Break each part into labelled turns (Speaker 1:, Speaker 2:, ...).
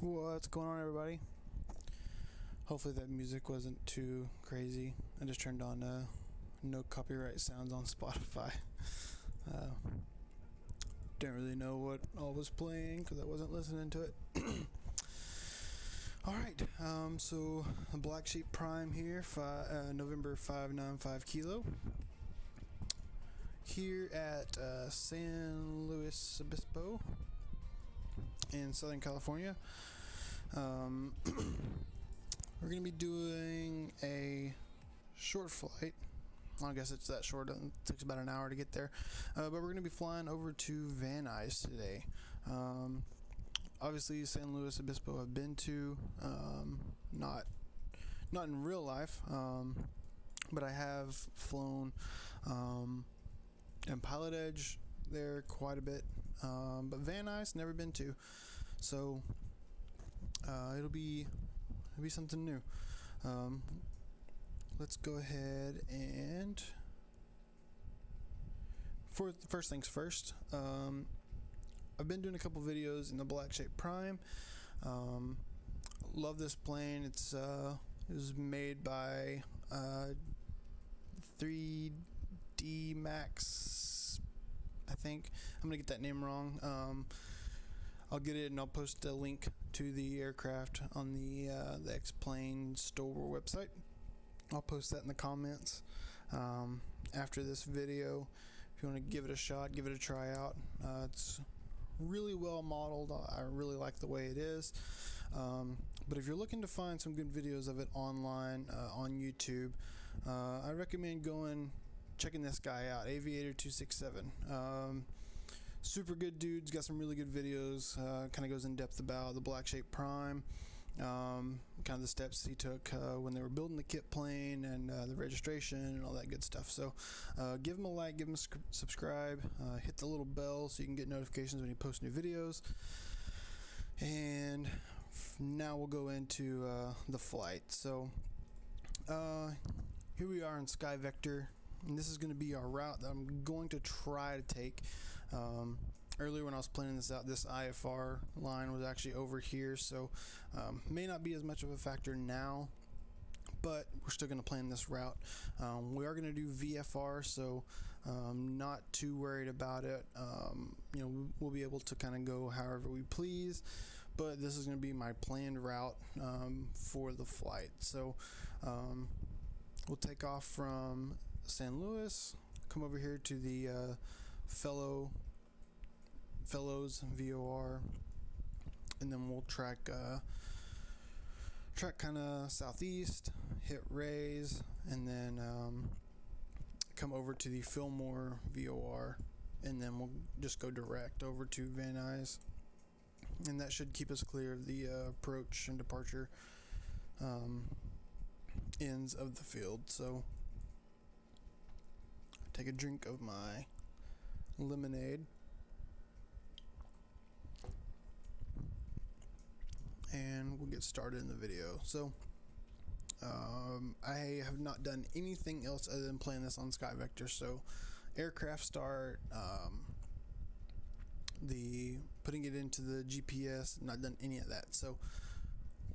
Speaker 1: What's going on, everybody? Hopefully that music wasn't too crazy. I just turned on no copyright sounds on Spotify. Didn't really know what all was playing because I wasn't listening to it. Alright, so Blackshape Prime here, November 595 Kilo. Here at San Luis Obispo in Southern California. We're going to be doing a short flight. I guess it's that short. It takes about an hour to get there. But we're going to be flying over to Van Nuys today. Obviously, San Luis Obispo I've been to. Not in real life, but I have flown in Pilotedge there quite a bit. But Van Nuys never been to. So it'll be something new. Let's go ahead and for first things first. I've been doing a couple videos in the Blackshape Prime. Love this plane. It was made by 3D Max, I think. I'm gonna get that name wrong. I'll get it and I'll post a link to the aircraft on the X-Plane store website. I'll post that in the comments after this video. If you want to give it a shot, give it a try out. It's really well modeled. I really like the way it is. But if you're looking to find some good videos of it online on YouTube, I recommend checking this guy out, Aviator 267. Super good dude's got some really good videos. Kind of goes in depth about the Blackshape Prime, kind of the steps he took when they were building the kit plane and the registration and all that good stuff. So give him a like, give him a subscribe, hit the little bell so you can get notifications when he posts new videos. And now we'll go into the flight. So here we are in Sky Vector. And this is going to be our route that I'm going to try to take. Earlier when I was planning this out, this IFR line was actually over here, so may not be as much of a factor now, but we're still going to plan this route. We are going to do VFR, so not too worried about it. We'll be able to kind of go however we please, but this is going to be my planned route for the flight. So we'll take off from San Luis, come over here to the Fellows VOR, and then we'll track kind of southeast, hit Rays, and then come over to the Fillmore VOR, and then we'll just go direct over to Van Nuys, and that should keep us clear of the approach and departure ends of the field. So take a drink of my lemonade, and we'll get started in the video. So I have not done anything else other than playing this on Sky Vector. So aircraft start, the putting it into the GPS, not done any of that. So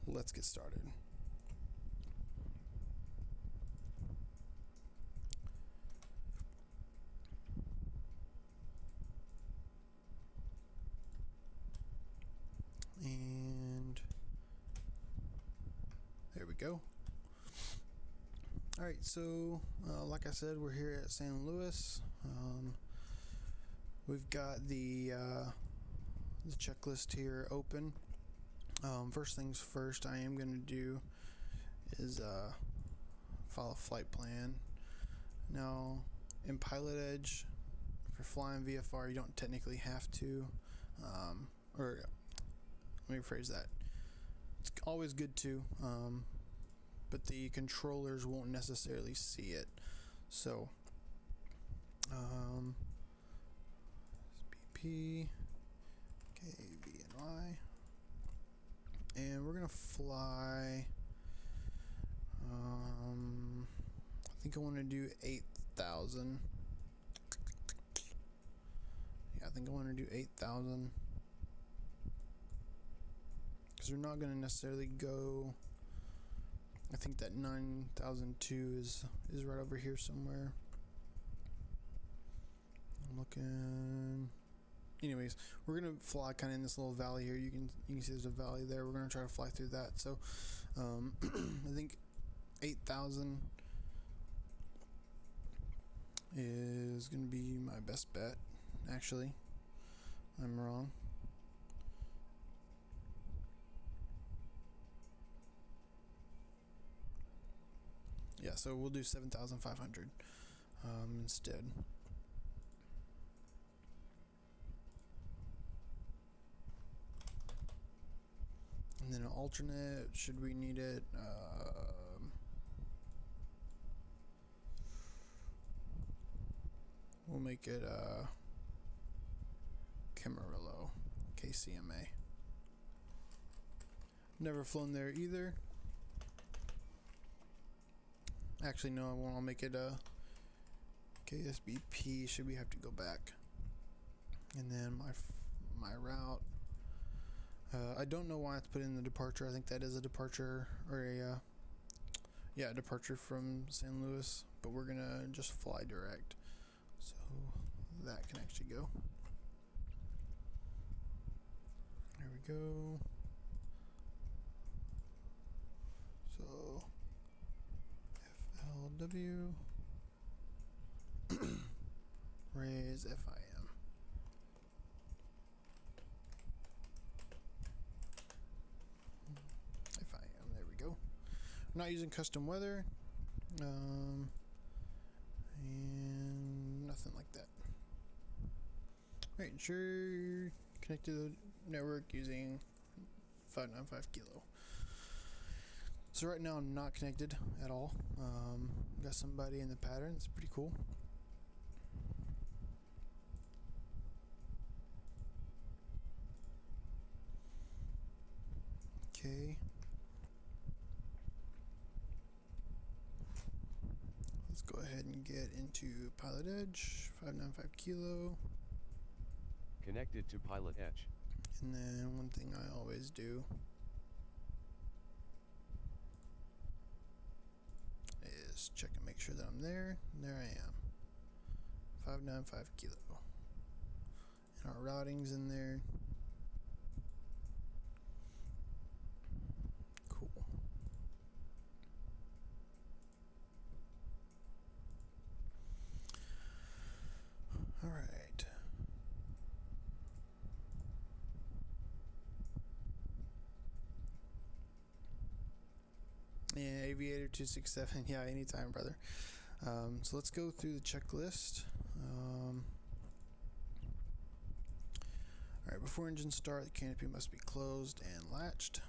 Speaker 1: let's get started. And there we go. Alright, so like I said, we're here at San Luis. We've got the checklist here open. First things first, I am going to do is file a flight plan. Now, in Pilotedge, for flying VFR, you don't technically have to, let me rephrase that. It's always good to, but the controllers won't necessarily see it. So, KSBP, KVNY, and we're gonna fly. I think I want to do 8,000. Yeah, I think I want to do 8,000. because we're not going to necessarily go. I think that 9002 is right over here somewhere. I'm looking. Anyways, we're gonna fly kind of in this little valley here. You can see there's a valley there. We're gonna try to fly through that. So I think 8,000 is gonna be my best bet. Actually, I'm wrong. Yeah, so we'll do 7,500 instead. And then an alternate, should we need it? We'll make it Camarillo, KCMA. Never flown there either. Actually, no, I won't. I'll make it KSBP. Should we have to go back? And then my route. I don't know why I have to put in the departure. I think that is a departure or a departure from San Luis, but we're gonna just fly direct, so that can actually go. There we go. So FLW raise FIM. There we go. I'm not using custom weather, and nothing like that. Right, ensure connect to the network using 595 kilo. So right now I'm not connected at all. Got somebody in the pattern. It's pretty cool. Okay. Let's go ahead and get into Pilotedge, 595 kilo.
Speaker 2: Connected to Pilotedge.
Speaker 1: And then one thing I always do is check and make sure that I'm there. And there I am. 595 kilo. And our routing's in there. Cool. All right. Yeah, Aviator 267. Yeah, anytime, brother. So let's go through the checklist. Alright, before engine start, the canopy must be closed and latched.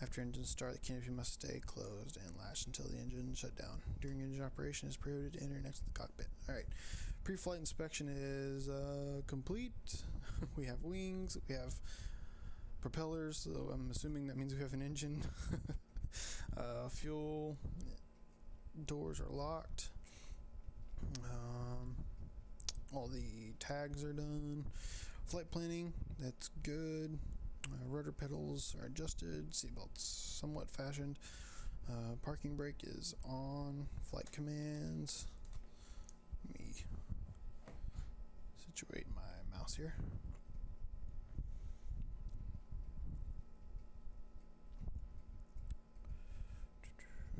Speaker 1: After engine start, the canopy must stay closed and latched until the engine shut down. During engine operation, it is prohibited to enter next to the cockpit. Alright, pre-flight inspection is complete. We have wings, we have propellers, so I'm assuming that means we have an engine. Fuel, doors are locked. All the tags are done. Flight planning, that's good. Rudder pedals are adjusted. Seatbelts somewhat fashioned. Parking brake is on. Flight commands. Let me situate my mouse here.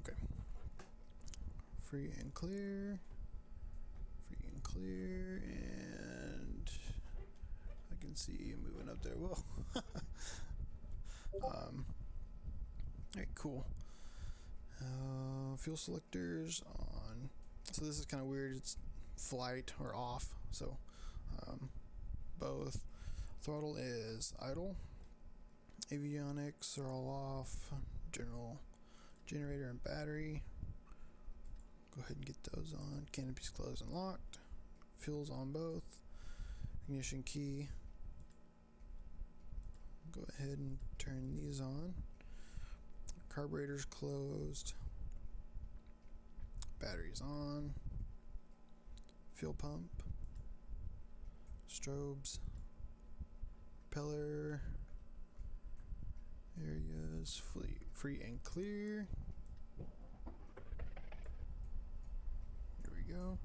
Speaker 1: Okay. Free and clear. Free and clear. And I can see you moving up there. Whoa. Alright, cool. Fuel selectors on. So this is kind of weird. It's flight or off. So both. Throttle is idle. Avionics are all off. General generator and battery. Go ahead and get those on. Canopy's closed and locked. Fuel's on both. Ignition key. Go ahead and turn these on. Carburetor's closed. Battery's on. Fuel pump. Strobes. Propeller. is free and clear. There we go.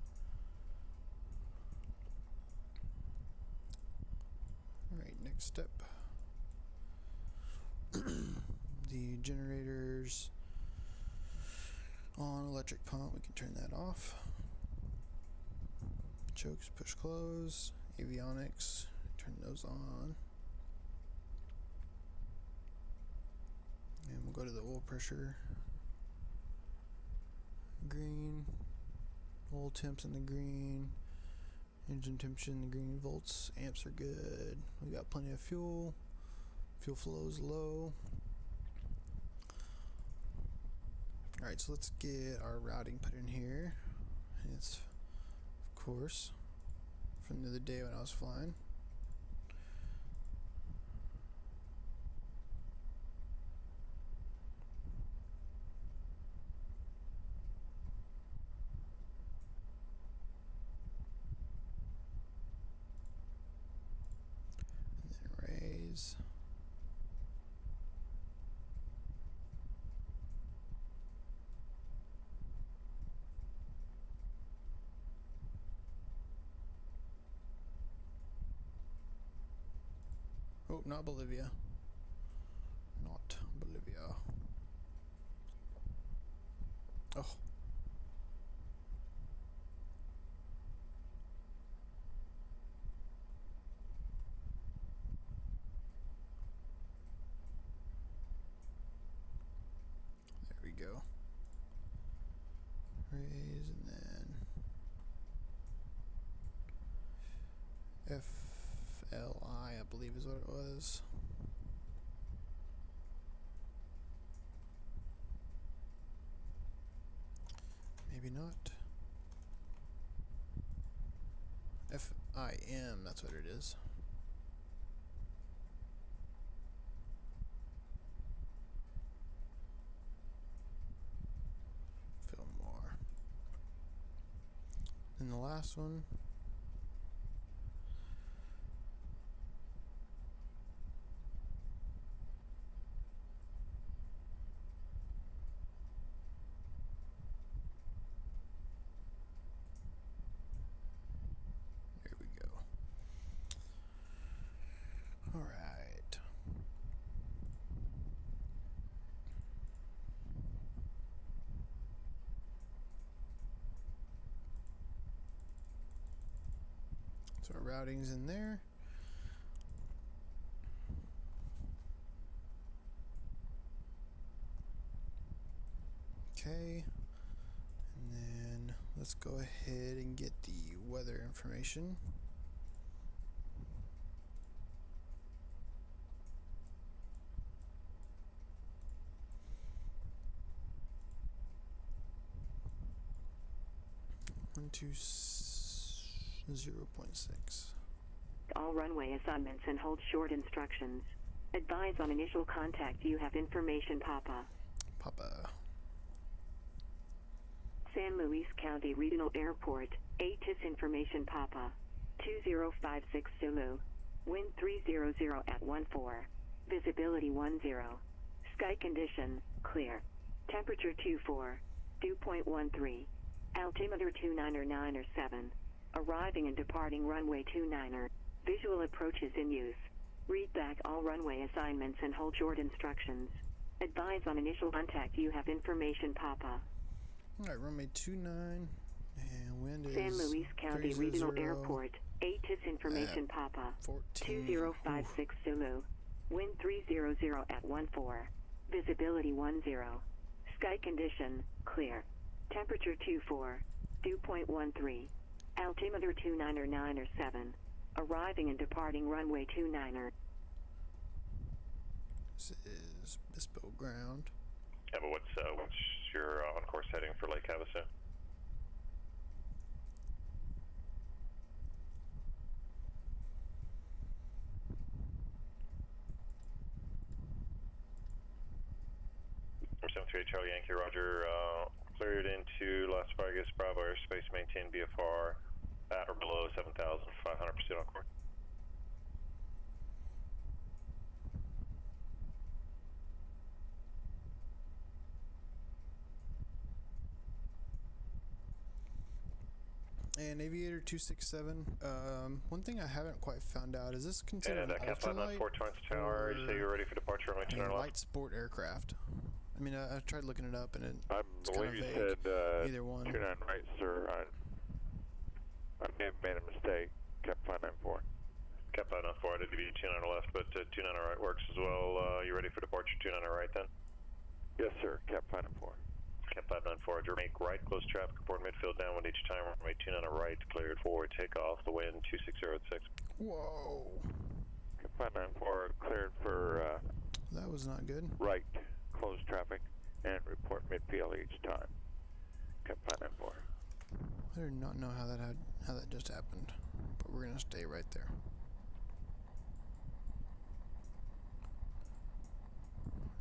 Speaker 1: Alright, next step. The generators on electric pump, we can turn that off. Chokes, push close. Avionics, turn those on. And we'll go to the oil pressure. Green. Oil temps in the green. Engine temperature in the green. Volts, amps are good. We got plenty of fuel. Fuel flow is low. Alright, so let's get our routing put in here. It's, of course, from the other day when I was flying. And then raise. Oh, not Bolivia. Not Bolivia. Oh. There we go. Raise and then FLI, I believe is what it was. Maybe not. FIM, that's what it is. Film more. And the last one. There we go. All right. So our routing's in there. Okay. And then let's go ahead and get the weather information. One two 0.6.
Speaker 3: All runway assignments and hold short instructions. Advise on initial contact. You have information, Papa.
Speaker 1: Papa.
Speaker 3: San Luis County Regional Airport. ATIS information, Papa. 2056 Zulu. Wind 300 at 14. Visibility 10. Sky condition, clear. Temperature 24. Dew point 13. Altimeter 299 Arriving and departing runway 29. Visual approaches in use. Read back all runway assignments and hold short instructions. Advise on initial contact. You have information, Papa.
Speaker 1: Alright, runway 29 and wind is
Speaker 3: San Luis County
Speaker 1: 300
Speaker 3: Regional Airport. ATIS information, Papa.
Speaker 1: 14.
Speaker 3: 2056 Zulu. Wind 300 at 14. Visibility 10. Sky condition, clear. Temperature 24. Dew point 13. Altimeter 299 Arriving and departing runway 29.
Speaker 1: This is Bispo ground.
Speaker 4: Yeah, but what's your on-course heading for Lake Havasu? Number 73 Charlie Yankee, roger. Cleared into Las Vegas, Bravo airspace, maintain VFR at or below 7,500, proceed on course.
Speaker 1: And Aviator 267. One thing I haven't quite found out is this considered
Speaker 4: And
Speaker 1: an
Speaker 4: Cat
Speaker 1: ultralight
Speaker 4: 594 Torrance Tower, you say you're ready for departure on my
Speaker 1: a
Speaker 4: 200 left?
Speaker 1: light sport aircraft? I mean, I tried looking it up and
Speaker 5: I
Speaker 1: it's kind of
Speaker 5: believe you
Speaker 1: vague.
Speaker 5: said
Speaker 1: Either one.
Speaker 5: 29 right, sir. I may have made a mistake. Cap 594.
Speaker 4: Cap 594, I did give you 29 left, but 29 right works as well. You ready for departure 29 right then?
Speaker 5: Yes, sir. Cap 594.
Speaker 4: Cap 594, Roger, make right, close traffic, report midfield downwind each time, runway 29 right, cleared forward, takeoff, the wind 2606.
Speaker 1: Whoa.
Speaker 5: Cap 594 cleared for
Speaker 1: That was not good.
Speaker 5: right, close traffic, and report midfield each time. Cap 594.
Speaker 1: I do not know how that just happened, but we're gonna stay right there.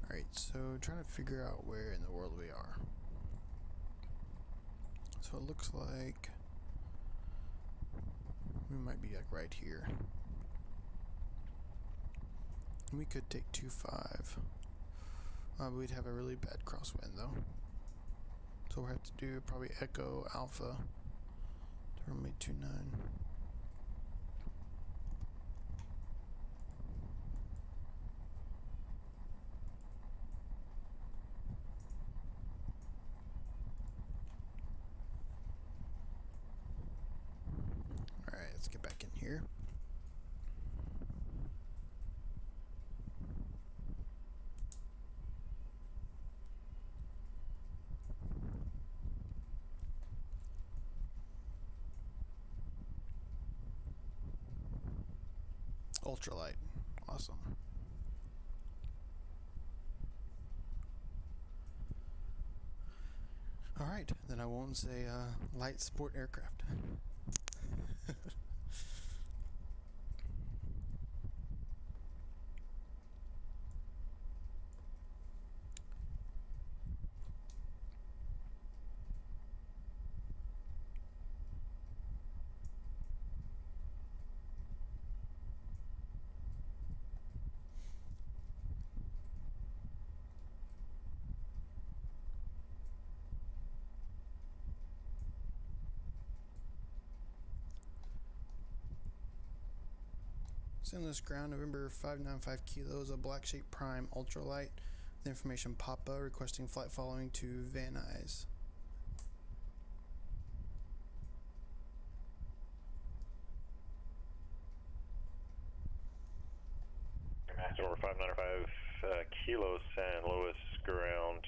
Speaker 1: Alright, so trying to figure out where in the world we are. So it looks like we might be like right here. We could take 2-5. We'd have a really bad crosswind though. So we'll have to do probably Echo Alpha to runway 29. Alright, let's get back in here. Ultralight. Awesome. Alright, then I won't say light sport aircraft. Stainless ground, November 595 kilos, a Blackshape Prime ultralight. The information Papa requesting flight following to Van Nuys.
Speaker 4: November 595 kilos, San Luis ground.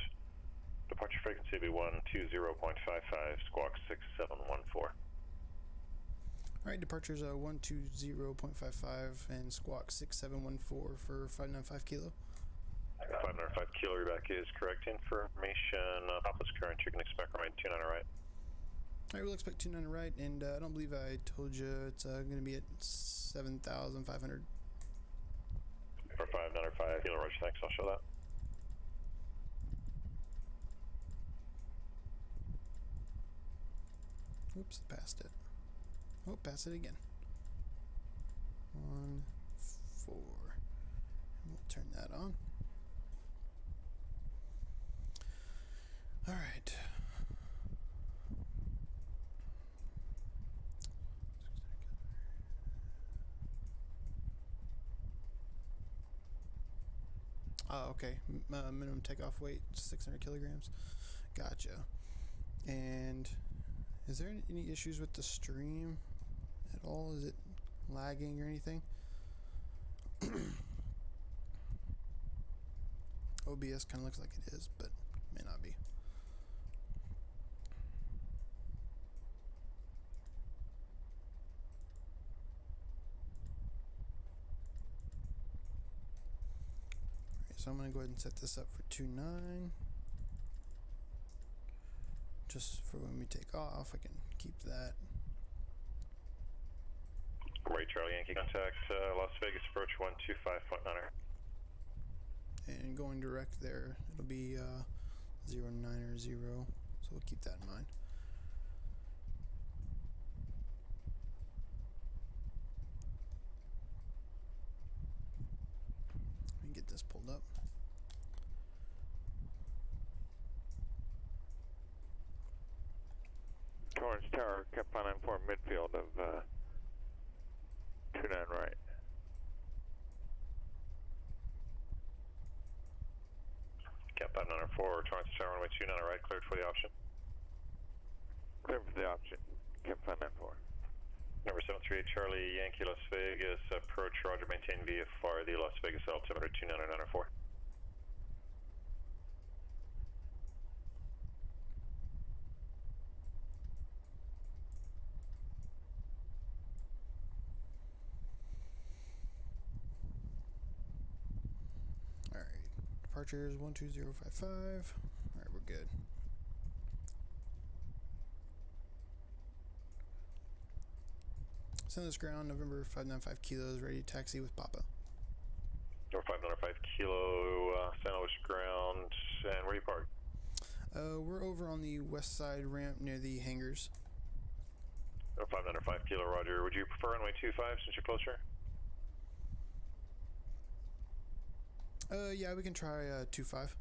Speaker 4: Departure frequency will be 120.55, squawk 6714.
Speaker 1: Alright, departures 120.55 and squawk 6714 for 595 kilo.
Speaker 4: 595 kilo, your back is correct information. Papa's current, you can expect runway 29 right.
Speaker 1: Alright, we'll expect 29 right, and I don't believe I told you it's going to be at 7,500.
Speaker 4: For 595 kilo, Roger, thanks, I'll show that.
Speaker 1: Oops, passed it. Oh, pass it again. 1, 4. And we'll turn that on. Alright. Oh, okay. Minimum takeoff weight 600 kilograms. Gotcha. And is there any issues with the stream at all? Is it lagging or anything? OBS kind of looks like it is, but may not be. So I'm going to go ahead and set this up for 2.9. Just for when we take off, I can keep that.
Speaker 4: Right, Charlie Yankee, contact Las Vegas approach 125.9er.
Speaker 1: And going direct there, it'll be 090, so we'll keep that in mind. Let me get this pulled up.
Speaker 5: Orange Tower, kept on informed midfield of 29 right.
Speaker 4: Cap 594, Torrance Tower, runway 29 right, cleared for the option.
Speaker 5: Clear for the option, kept 594.
Speaker 4: Number 738 Charlie, Yankee, Las Vegas, approach, roger, maintain VFR, the Las Vegas altimeter 29904.
Speaker 1: Alright, departure is 12055. Alright, we're good. Send this ground, November 595 kilos, ready to taxi with Papa.
Speaker 4: Number 595 Kilo, San Luis ground, and where you parked?
Speaker 1: We're over on the west side ramp near the hangars.
Speaker 4: Number 595 Kilo, roger. Would you prefer runway 25 since you're closer?
Speaker 1: Yeah, we can try 25.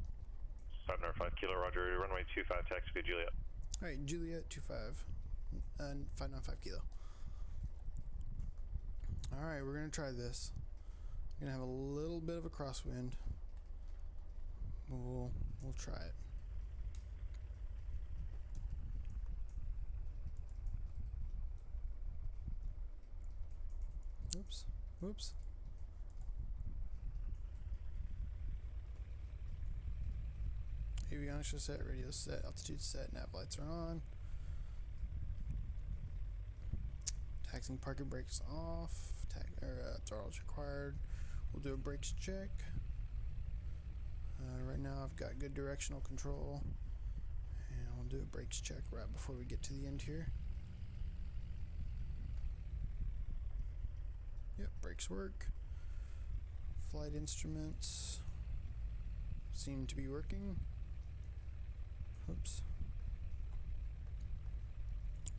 Speaker 4: 595 Kilo, roger. Runway 25, taxi via Juliet.
Speaker 1: Alright, Juliet 25 and 595 kilo. Alright, we're gonna try this. We're gonna have a little bit of a crosswind. We'll try it. Oops. Whoops. Avionics are set, radio set, altitude set, nav lights are on. Taxiing parking brakes off. Throttle's required. We'll do a brakes check. Right now I've got good directional control. And we'll do a brakes check right before we get to the end here. Yep, brakes work. Flight instruments seem to be working. Oops.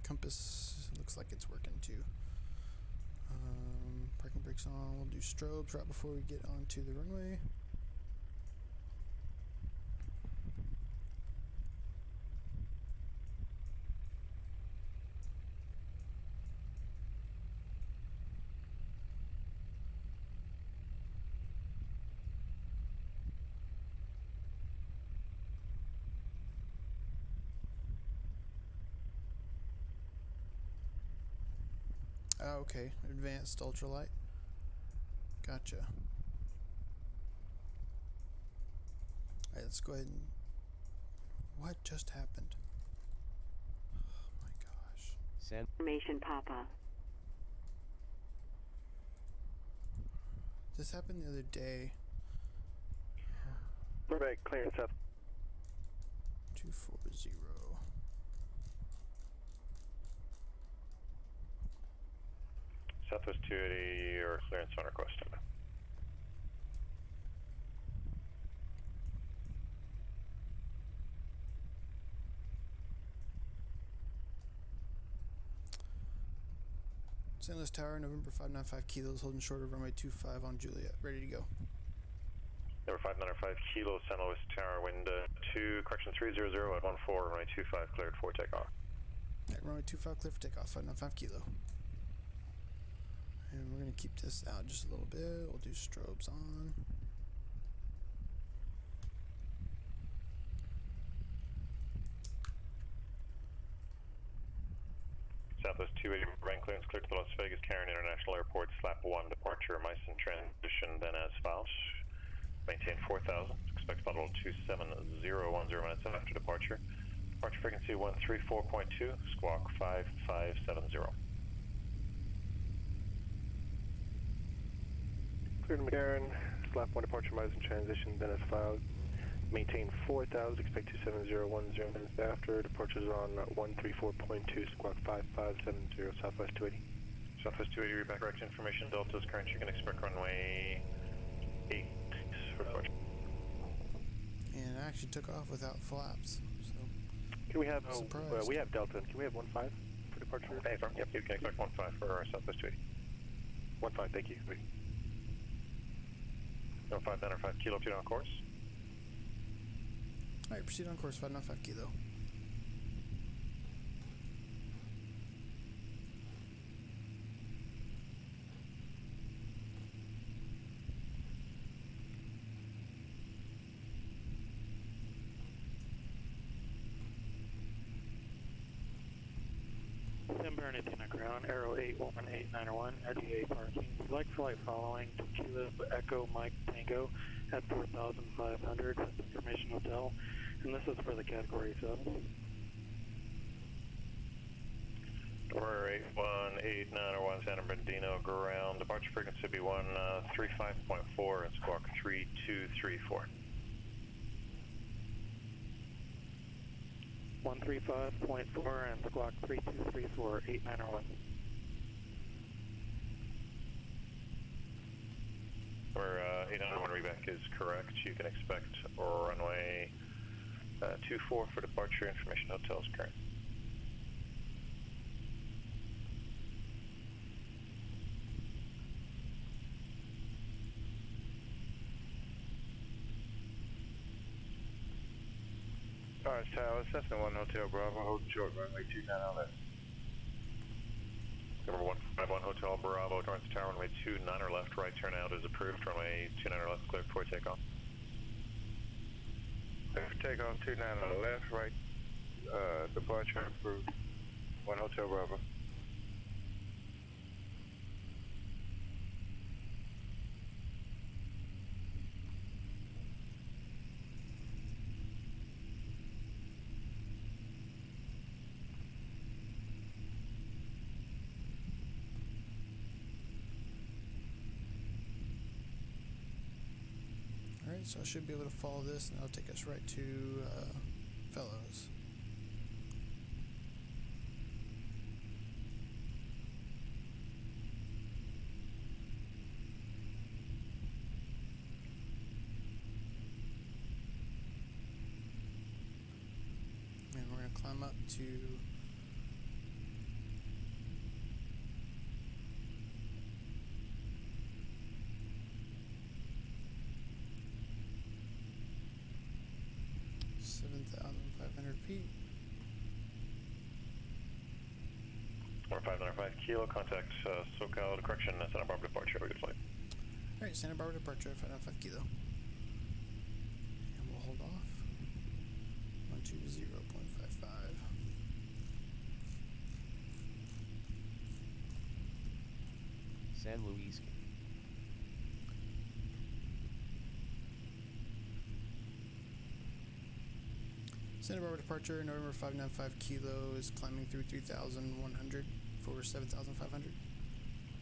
Speaker 1: Compass looks like it's working too. Parking brakes on. We'll do strobes right before we get onto the runway. Okay, advanced ultralight. Gotcha. Alright, let's go ahead and... What just happened? Oh my gosh.
Speaker 2: San
Speaker 3: Information Papa.
Speaker 1: This happened the other day.
Speaker 5: Burbank, clear south.
Speaker 1: 240.
Speaker 4: Southwest 280, your clearance on request.
Speaker 1: St. Louis Tower, November 595 kilos, holding short of runway 25 on Juliet. Ready to go.
Speaker 4: Number 595 Kilo, San Luis Tower, wind 2, correction 300 at 14, runway 25, cleared for takeoff.
Speaker 1: Alright, runway 25 clear for takeoff, 595 kilo. And we're going to keep this out just a little bit. We'll do strobes on.
Speaker 4: Southwest 280, rank clearance cleared to the Las Vegas Cairn International Airport, slap 1, departure, Meissen transition, then as filed. Maintain 4,000, expect throttle 27010 minutes after departure. Departure frequency 134.2, squawk 5570.
Speaker 6: Cleared McCarran, slap 1 departure, Meissen transition, then as filed. Maintain 4,000, expect 27010 minutes after. Departures on 134.2, squawk 5570, Southwest 280.
Speaker 4: Southwest 280, read back correct information. Delta's current, you can expect runway 8 for departure.
Speaker 1: And I actually took off without flaps. So,
Speaker 6: Can we have,
Speaker 1: surprised.
Speaker 6: we have Delta, can we have 15 for departure?
Speaker 4: Hey, firm. Yep, you can expect 15 for Southwest 280.
Speaker 6: 15, thank you.
Speaker 4: Number 595 Kilo, 2 on course.
Speaker 1: Alright, proceed on course, 595 kilo.
Speaker 6: Bernardino ground, Arrow 81891, RTA parking, like flight following to Kilo Echo Mike Tango at 4,500 with Information Hotel, and this is for the Category 7.
Speaker 4: We're 81891 San Bernardino ground, departure frequency be 135.4 and squawk 3234.
Speaker 6: 135.4 and squawk 3234, 8901.
Speaker 4: Where 891 reback is correct, you can expect runway 24 for departure. Information Hotel is current.
Speaker 5: Orange Tower, Cessna 1 Hotel Bravo, hold short runway 29 on left.
Speaker 4: Number 151 Hotel Bravo, Torrance Tower, runway 29 or left, right turn out is approved, runway 29 or left, clear for takeoff.
Speaker 5: Clear for takeoff, 29 on the left, right, departure approved, 1 Hotel Bravo.
Speaker 1: Alright, so I should be able to follow this, and that'll take us right to Fellows. And we're going to climb up to feet.
Speaker 4: Number 595 Kilo, contact SoCal, correction, Santa Barbara departure, have a good flight.
Speaker 1: Alright, Santa Barbara departure, 595 Kilo. And we'll hold off. 120.55.
Speaker 2: San Luis.
Speaker 1: Santa Barbara departure, November 595 Kilo is climbing through 3,100 for 7,500.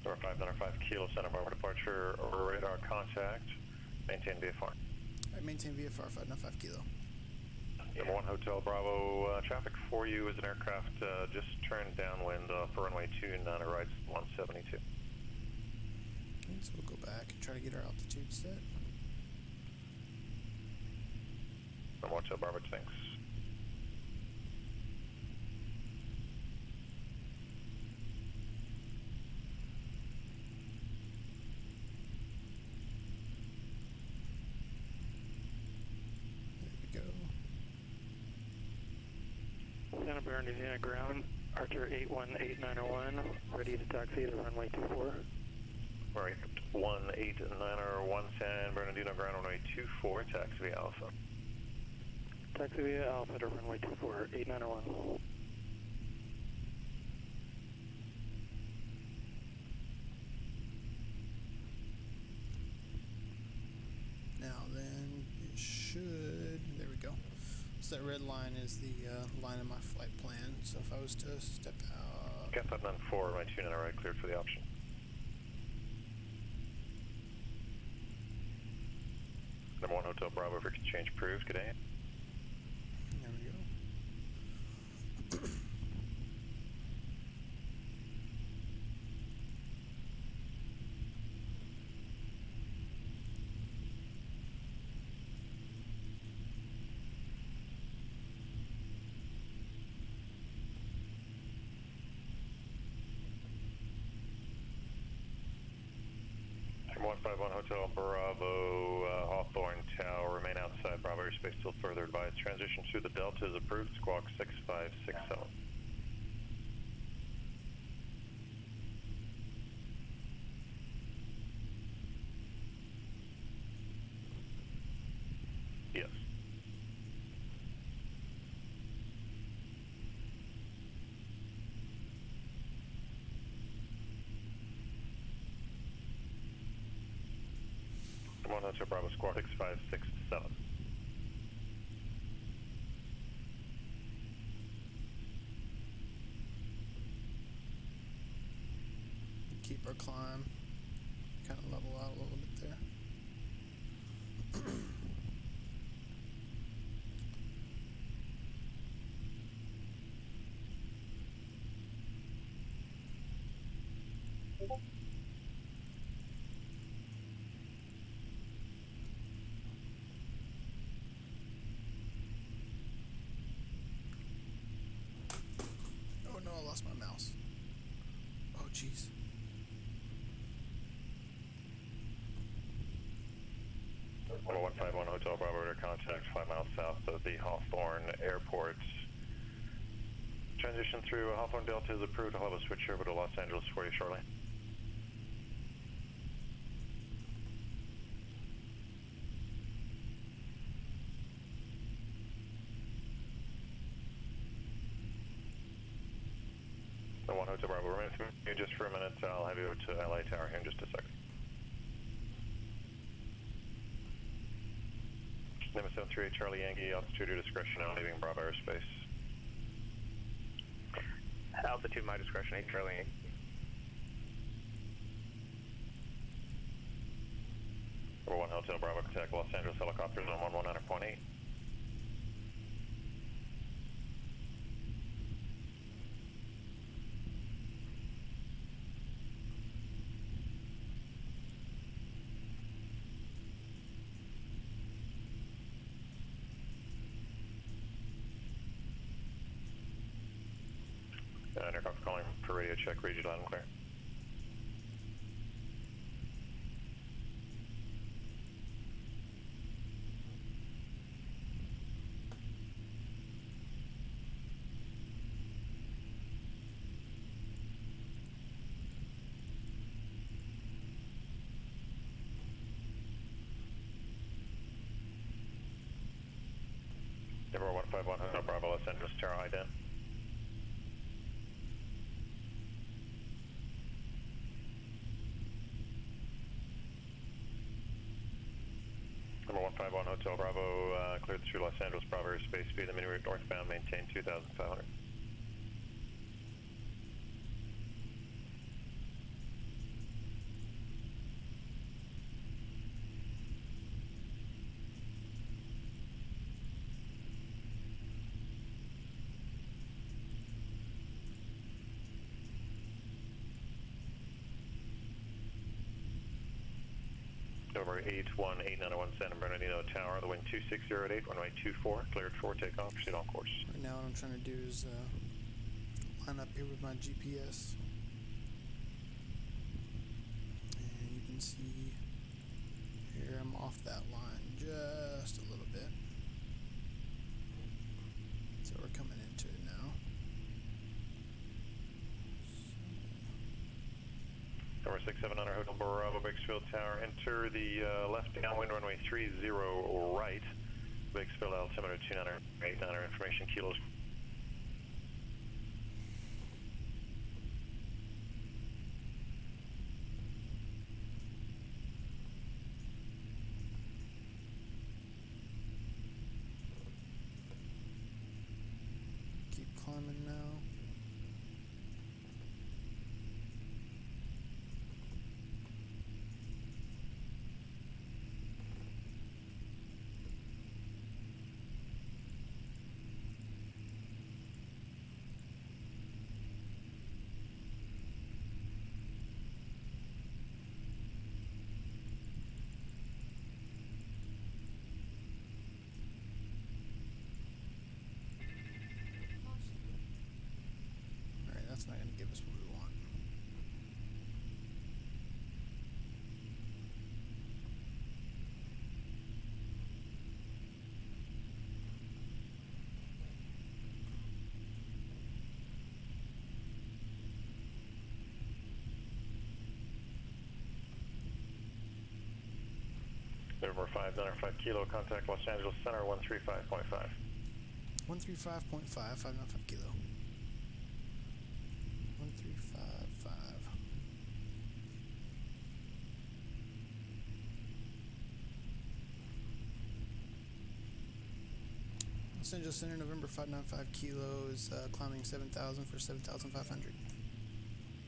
Speaker 4: Number 595 Kilo, Santa Barbara departure, radar contact, maintain VFR.
Speaker 1: Alright, maintain VFR, 595 Kilo.
Speaker 4: Number 1 Hotel Bravo, traffic for you is an aircraft just turned downwind for runway 29 right 172.
Speaker 1: Okay, so we'll go back and try to get our altitude set.
Speaker 4: Number 1 Hotel Bravo, thanks.
Speaker 6: Santa Bernardino ground, Archer 81891, ready to taxi to runway 24.
Speaker 4: Right, 189 San Bernardino ground, runway 24, taxi via Alpha.
Speaker 6: Taxi via Alpha to runway 24, 8901.
Speaker 1: Now then, it should, there we go. So that red line is the line of my flight plan. So if I was to step out...
Speaker 4: Got 594, runway 29 right, cleared for the option. Number 1 Hotel Bravo, for exchange approved, good day.
Speaker 1: There we go.
Speaker 4: Number 151 Hotel Bravo, Hawthorne Tower, remain outside Bravo airspace till further advised. Transition to the Delta is approved, squawk 6567. Yes. 1 Hotel Bravo Squawk 6567.
Speaker 1: Keep our climb. Kind of level out a little bit there. Oh no, I lost my mouse. Oh jeez.
Speaker 4: One 151 Hotel Bravo to contact 5 miles south of the Hawthorne Airport. Transition through Hawthorne Delta is approved. I'll have a switch over to Los Angeles for you shortly. The 1 Hotel Bravo, remain with me just for a minute. I'll have you over to LA Tower here in just a second. Lima 738 Charlie Yankee, altitude your discretion, now leaving Bravo airspace.
Speaker 6: Altitude, my discretion, 8 Charlie Yankee.
Speaker 4: Number 1 Hotel Bravo, contact Los Angeles helicopters on 119.8. Aircraft calling for radio check, read you loud and clear. Number 151 Hotel Bravo, Los Angeles Tower, ident. Number 151 Hotel Bravo, cleared through Los Angeles Bravo airspace, speed the mini route northbound, maintain 2,500. Over 81891 San Bernardino Tower, the wind 2608, runway 24, cleared for takeoff, proceed on course.
Speaker 1: Right now what I'm trying to do is line up here with my GPS. And you can see here I'm off that line just a little bit. So we're coming into it now.
Speaker 4: Number 6700 Hotel Bravo, Bakersfield Tower, enter the left downwind runway 30 right, Bakersfield altimeter 298, information kilos.
Speaker 1: Keep climbing now. That's not going to give us what we want.
Speaker 4: Number 595 Kilo, contact Los Angeles Center 135.5.
Speaker 1: 135.5, 595 kilo. 1355.
Speaker 4: 1
Speaker 1: Los Angeles Center, November 595 Kilo is climbing 7,000 for 7,500.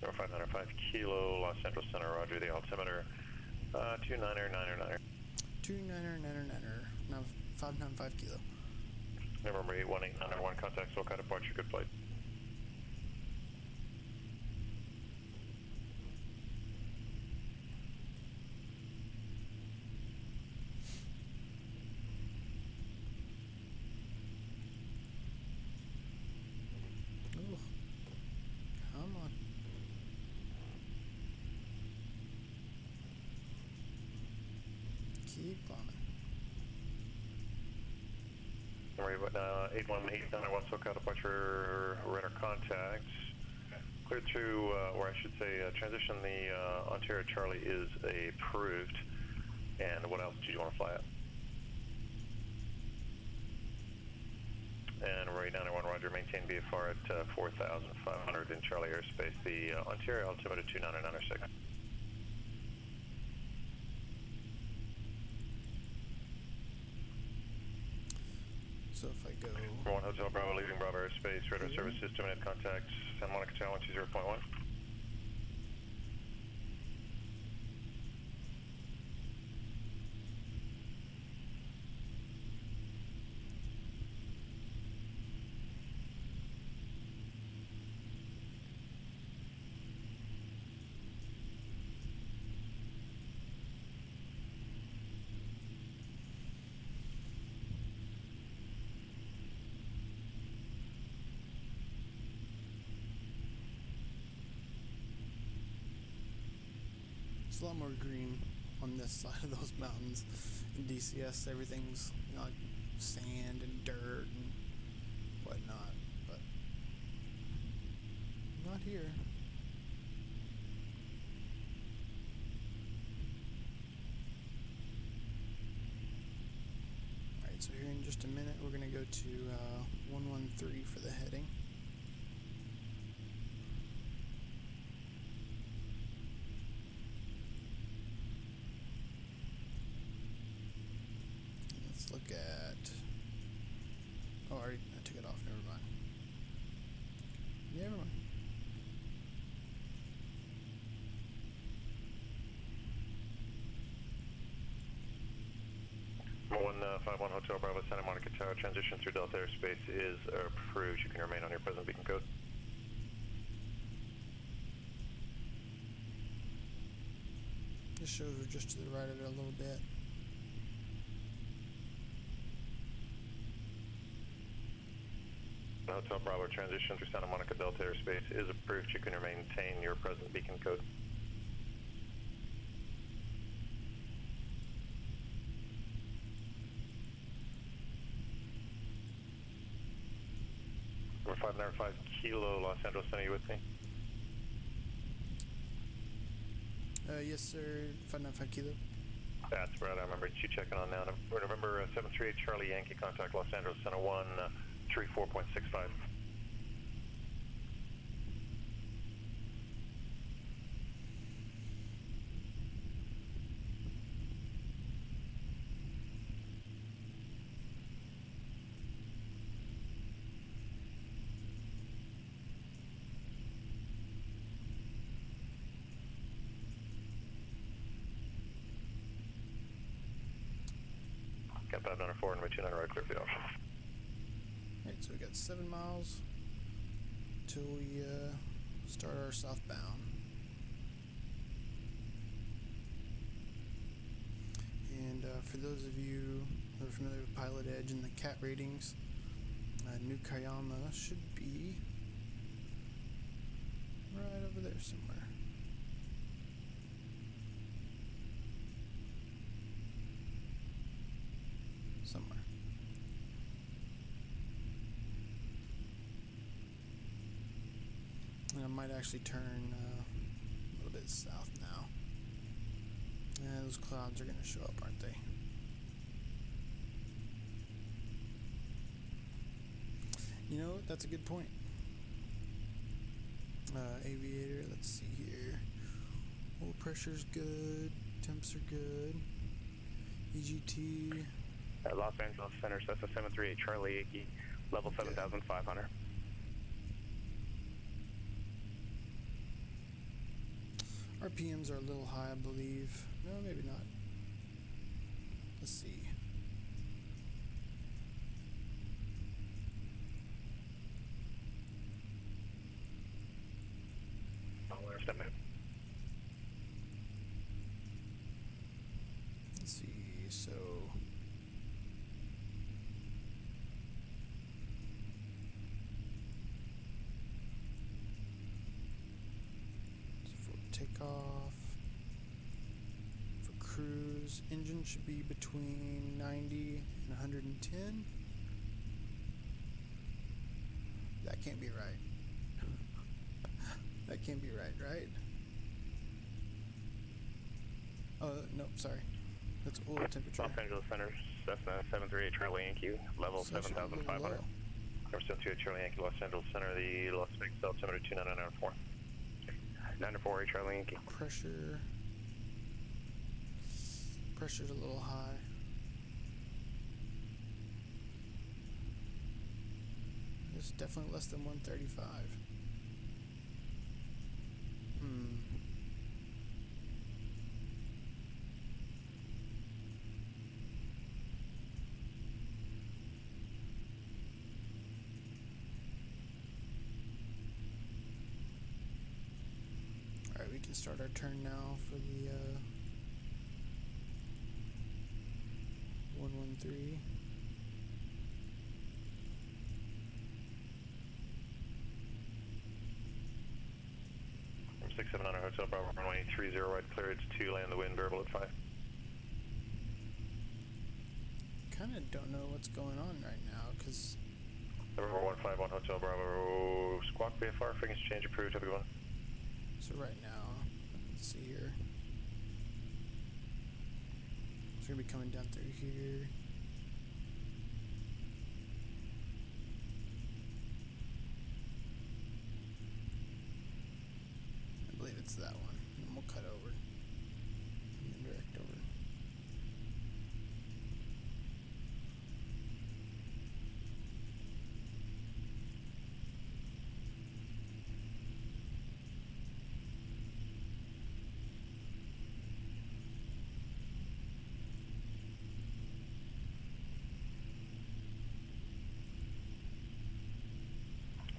Speaker 4: November 595 Kilo, Los Angeles Center, roger, the altimeter, 299er.
Speaker 1: 299er, now 595 Kilo.
Speaker 4: November 81891, contact SoCal departure, good flight.
Speaker 1: Oh, come on. Keep on.
Speaker 4: Number 81891, SoCal departure, radar contact. Cleared through, or I should say, transition the Ontario Charlie is approved. And what else do you want to fly at? And number 891, roger, maintain VFR at 4,500 in Charlie airspace. The Ontario altimeter 299er.
Speaker 1: So if I go...
Speaker 4: 1 Hotel Bravo, leaving Bravo airspace, radar service system, net contact, Santa Monica Tower 120.1.
Speaker 1: It's a lot more green on this side of those mountains. In DCS, everything's, you know, like sand and dirt and whatnot, but not here. Alright, so here in just a minute we're going to go to 113 for the heading. Look at... Oh, I took it off. Never mind. Never mind.
Speaker 4: Number 151 Hotel Bravo, Santa Monica Tower, transition through Delta airspace is approved. You can remain on your present beacon code.
Speaker 1: This shows we're just to the right of it a little bit.
Speaker 4: Hotel Bravo, transition through Santa Monica Delta airspace is approved. You can maintain your present beacon code. Number 595 Kilo, Los Angeles Center, you with me?
Speaker 1: Yes, sir. 595 Kilo.
Speaker 4: That's right. I remember you checking on now. November 738 Charlie Yankee, contact Los Angeles Center 134.65. Cap 594 and Richie 9 right, clear for the option.
Speaker 1: Alright, so we got 7 miles till we start our southbound. And for those of you who are familiar with Pilotedge and the cat ratings, New Kayama should be right over there somewhere. Somewhere. And I might actually turn a little bit south now. Yeah, those clouds are going to show up, aren't they? You know, that's a good point. Aviator, let's see here. Oil pressure's good. Temps are good. EGT,
Speaker 6: Los Angeles Center, Cessna 738 Charlie Yankee, level 7,500.
Speaker 1: RPMs are a little high, I believe. No, maybe not. Let's see. Let's see, so... for takeoff, for cruise, engine should be between 90 and 110. That can't be right. That can't be right? Oh, no, sorry. That's oil temperature.
Speaker 6: Los Angeles Center, Cessna 738 Charlie Yankee, level 7,500.
Speaker 4: Number 728 Charlie Yankee, Los Angeles Center, the Las Vegas altimeter 29994.
Speaker 6: 948 Charlie Yankee.
Speaker 1: Pressure's a little high. It's definitely less than 135. Alright, we can start our turn now for the 113.
Speaker 4: Number 6700 Hotel Bravo runway 30 right clear, it's 2, land the wind, variable at 5.
Speaker 1: Kind of don't know what's going on right now, because...
Speaker 4: Number 151 Hotel Bravo, squawk VFR, frequency change approved, have a good one.
Speaker 1: So right now, let's see here. It's going to be coming down through here. I believe it's that one. And we'll cut over. And then direct over.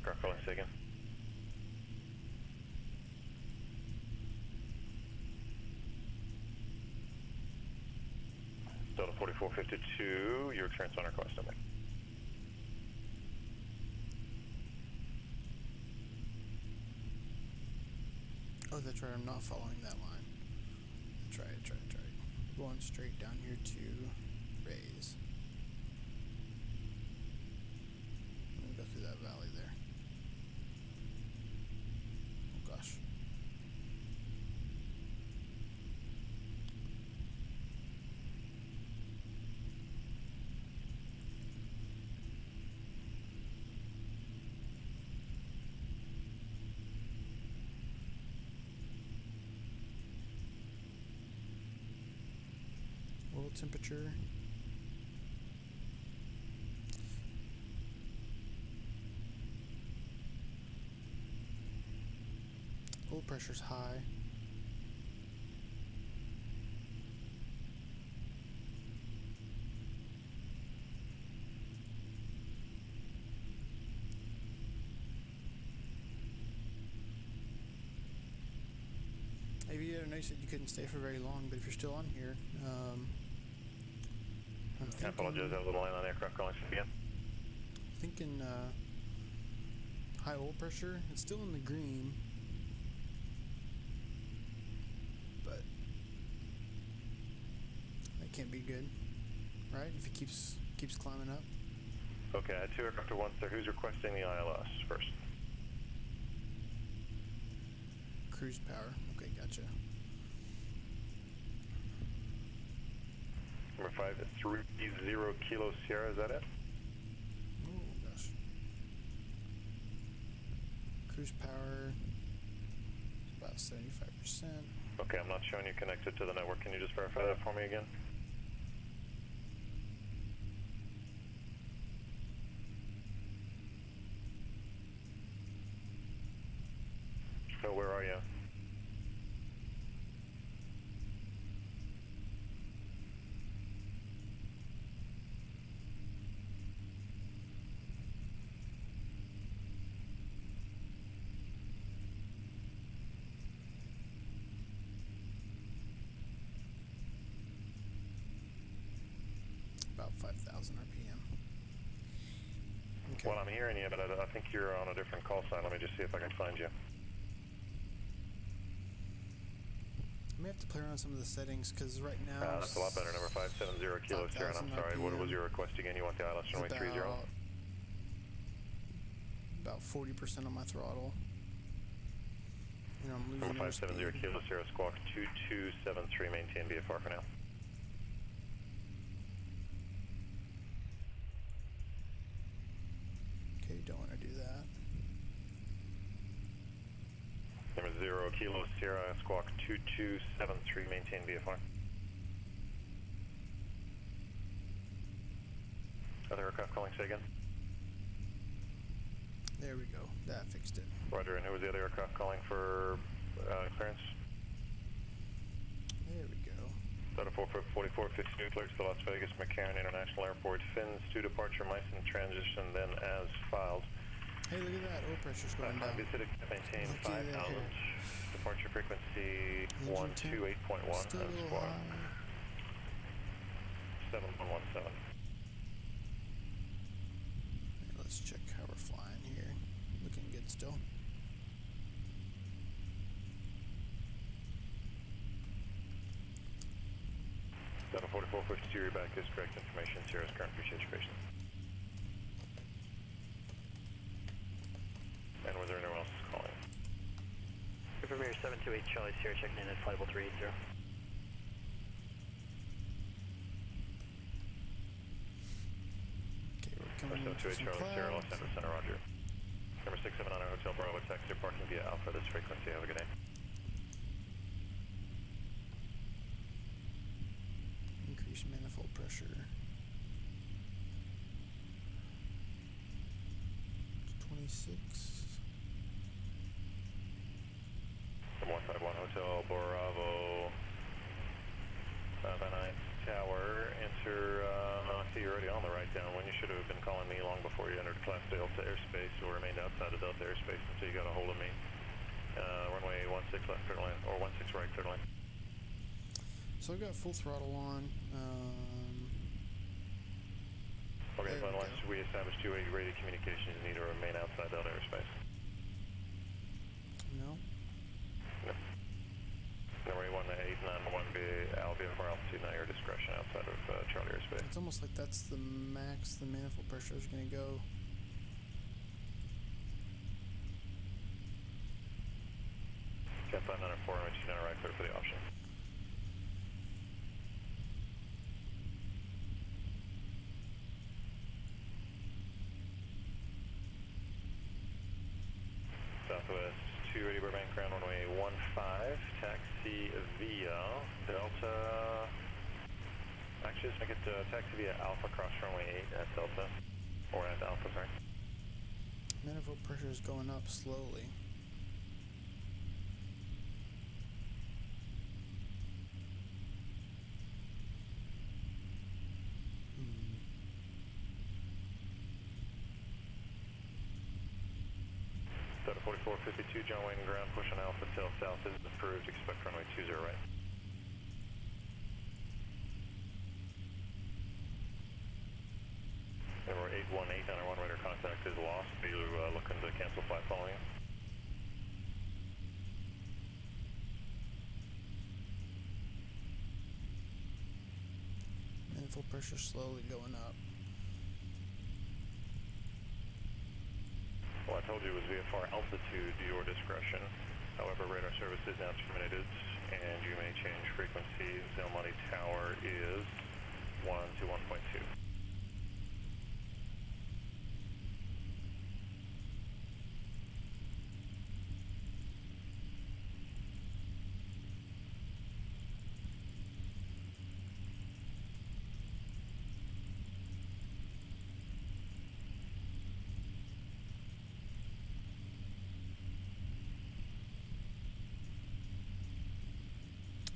Speaker 4: Car calling again. Delta 4452, your experience on request number.
Speaker 1: Oh, that's right, I'm not following that line. That's right. Going straight down here to raise. I'm gonna go through that valley there. Oh gosh. Oil temperature. Oil pressure's high. Maybe I know you said you couldn't stay for very long, but if you're still on here, I'm
Speaker 4: I apologize, I have a little line on aircraft calling again.
Speaker 1: thinking high oil pressure. It's still in the green, but that can't be good, right? If it keeps climbing up.
Speaker 4: Okay, I had 2 aircraft at once there. Who's requesting the ILS first?
Speaker 1: Cruise power. Okay, gotcha.
Speaker 4: Number 530 Kilo Sierra, is that it?
Speaker 1: Oh gosh. Cruise power is about 75%.
Speaker 4: Okay, I'm not showing you connected to the network. Can you just verify that for me again? So where are you?
Speaker 1: About 5,000 RPM. Okay.
Speaker 4: Well, I'm hearing you, but I think you're on a different call sign. Let me just see if I can find you.
Speaker 1: I may have to play around some of the settings because right now.
Speaker 4: That's a lot better. Number 570 Kilo Sierra. And I'm sorry, what was your request again? You want the ILS runway 30?
Speaker 1: About 40% on my throttle. And I'm losing
Speaker 4: Number 570 Kilo Sierra, squawk 2273, maintain VFR for now.
Speaker 1: Okay, don't want to do that.
Speaker 4: Number 0 Kilo Sierra, squawk 2273, maintain VFR. Other aircraft calling, say again?
Speaker 1: There we go. That fixed it.
Speaker 4: Roger, and who was the other aircraft calling for clearance?
Speaker 1: There we go.
Speaker 4: Delta 4452, cleared to the Las Vegas McCarran International Airport, fins to departure, Meissen transition, then as filed.
Speaker 1: Hey, look at that. Oil pressure's going down.
Speaker 4: Visited, maintain
Speaker 1: Look at
Speaker 4: 5,000.
Speaker 1: that.
Speaker 4: Departure frequency 128.1
Speaker 1: Still a
Speaker 4: and
Speaker 1: little
Speaker 4: squawk
Speaker 1: high.
Speaker 4: 7117.
Speaker 1: Let's check how we're flying here. Looking good still.
Speaker 4: Delta 4452, you're back is correct information. Sierra's current, appreciate your patience. And was there anyone else calling?
Speaker 7: Premier 728 Charlie Sierra checking in at flightable 380.
Speaker 1: Okay, we're coming into
Speaker 4: 728
Speaker 1: some
Speaker 4: Charlie Sierra, Los
Speaker 1: clouds.
Speaker 4: Angeles Center, roger. Number 679 Hotel Bravo, taxi parking via Alpha, this frequency. Have a good day.
Speaker 1: Increase manifold pressure. 26.
Speaker 4: From 151 Hotel Bravo, Van Nuys Tower, enter, I see you're already on the right downwind. You should have been calling me long before you entered Class Delta airspace or remained outside of Delta airspace until you got a hold of me. Runway 16 left, third line, or 16 right, third line.
Speaker 1: So I've got full throttle on.
Speaker 4: Okay,
Speaker 1: There we
Speaker 4: unless
Speaker 1: go.
Speaker 4: we establish 280 radio communications, you need to remain outside Delta airspace.
Speaker 1: No.
Speaker 4: No. Number 1891B, VFR altitude, now your discretion outside of Charlie airspace.
Speaker 1: It's almost like that's the max the manifold pressure is going to go.
Speaker 4: Cat 594, image 9 right, clear for the option. Southwest 280 Burbank, ground runway 15, taxi via Delta. Actually, let's make it taxi via Alpha, cross runway 8 at Delta, or at Alpha, sorry.
Speaker 1: Manifold pressure is going up slowly.
Speaker 4: Delta 4452, John Wayne ground, push on Alpha, tail south is approved, expect runway 20 right. Number 818 on our one radar contact is lost. Are you looking to cancel flight following?
Speaker 1: Manifold pressure slowly going up.
Speaker 4: Well, I told you it was VFR altitude, your discretion. However, radar service is now terminated, and you may change frequencies. El Monte Tower is 1 to 1.2.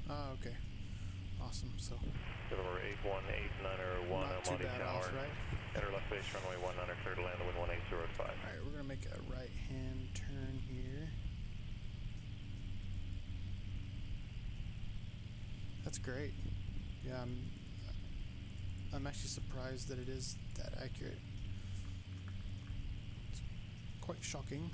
Speaker 1: Ah, okay. Awesome. So
Speaker 4: November 81891
Speaker 1: not too
Speaker 4: Almonte
Speaker 1: bad
Speaker 4: Tower.
Speaker 1: off, right?
Speaker 4: Enter left base runway 19, clear to land the wind 1805.
Speaker 1: Alright, we're gonna make a right-hand turn here. That's great. Yeah, I'm actually surprised that it is that accurate. It's quite shocking.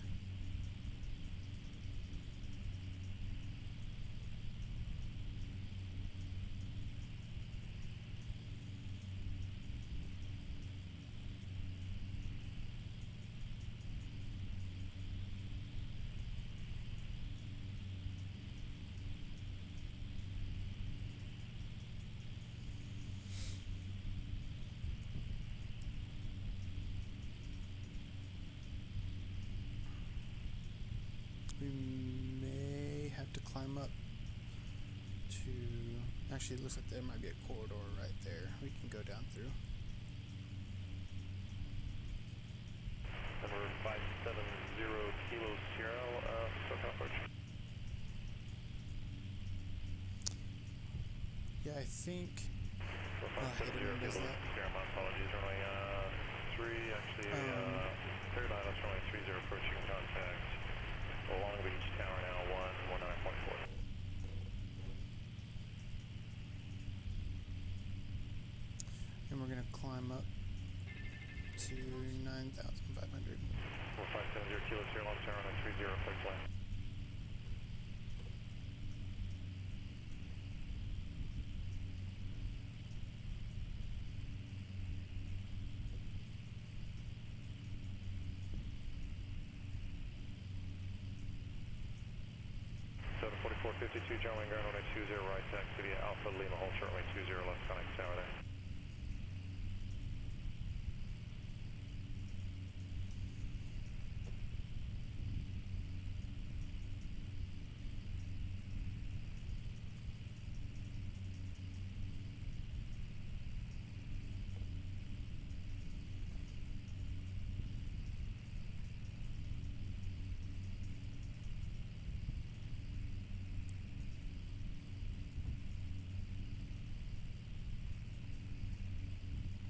Speaker 1: We may have to climb up to... Actually, it looks like there might be a corridor right there we can go down through.
Speaker 4: Number 570 Kilo Sierra, SoCal approach.
Speaker 1: Yeah, I think...
Speaker 4: So
Speaker 1: it
Speaker 4: 570
Speaker 1: already does
Speaker 4: Kilo
Speaker 1: that.
Speaker 4: Sierra, my apologies, runway 3, actually, third island, runway 30 approaching contact. Long Beach Tower now 119.4.
Speaker 1: And we're gonna climb up to 9,500.
Speaker 4: 4570 Kilo Sierra, long tower on 30, flight plan. So 4452, John Wayne ground, runway 20, right taxi via Alpha Lima, hold short runway 20, left connect tower there.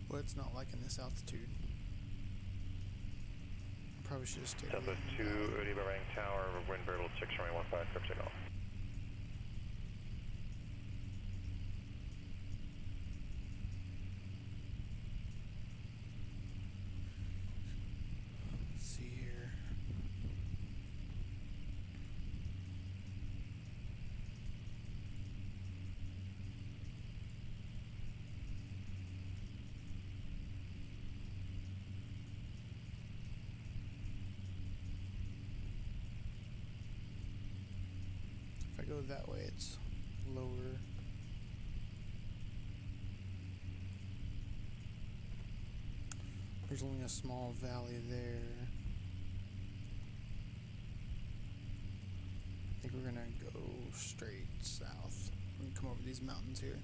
Speaker 1: Well, it's not liking this altitude. I probably should have stayed
Speaker 4: Southwest
Speaker 1: away
Speaker 4: 2,
Speaker 1: from that.
Speaker 4: Udi Barang Tower, wind variable 6, runway 15, crypt signal.
Speaker 1: Let's see here. If I go that way, it's lower. There's only a small valley there. I think we're gonna go straight south and come over these mountains here.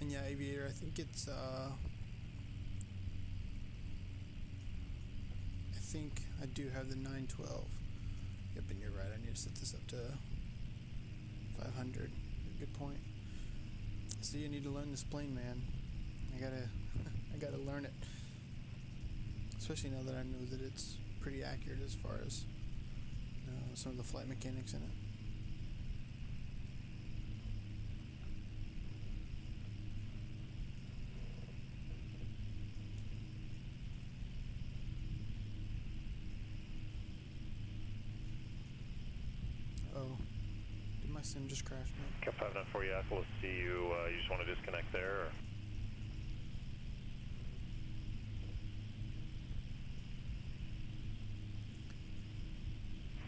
Speaker 1: And yeah, Aviator, I think it's I think I do have the 912. Yep, and you're right, I need to set this up to 500. Good point. See, I need to learn this plane, man. I gotta learn it. Especially now that I know that it's pretty accurate as far as some of the flight mechanics in it. Oh, did my sim just crash? No.
Speaker 4: Cap 594, yeah, we'll see you. You just want to disconnect there? Or?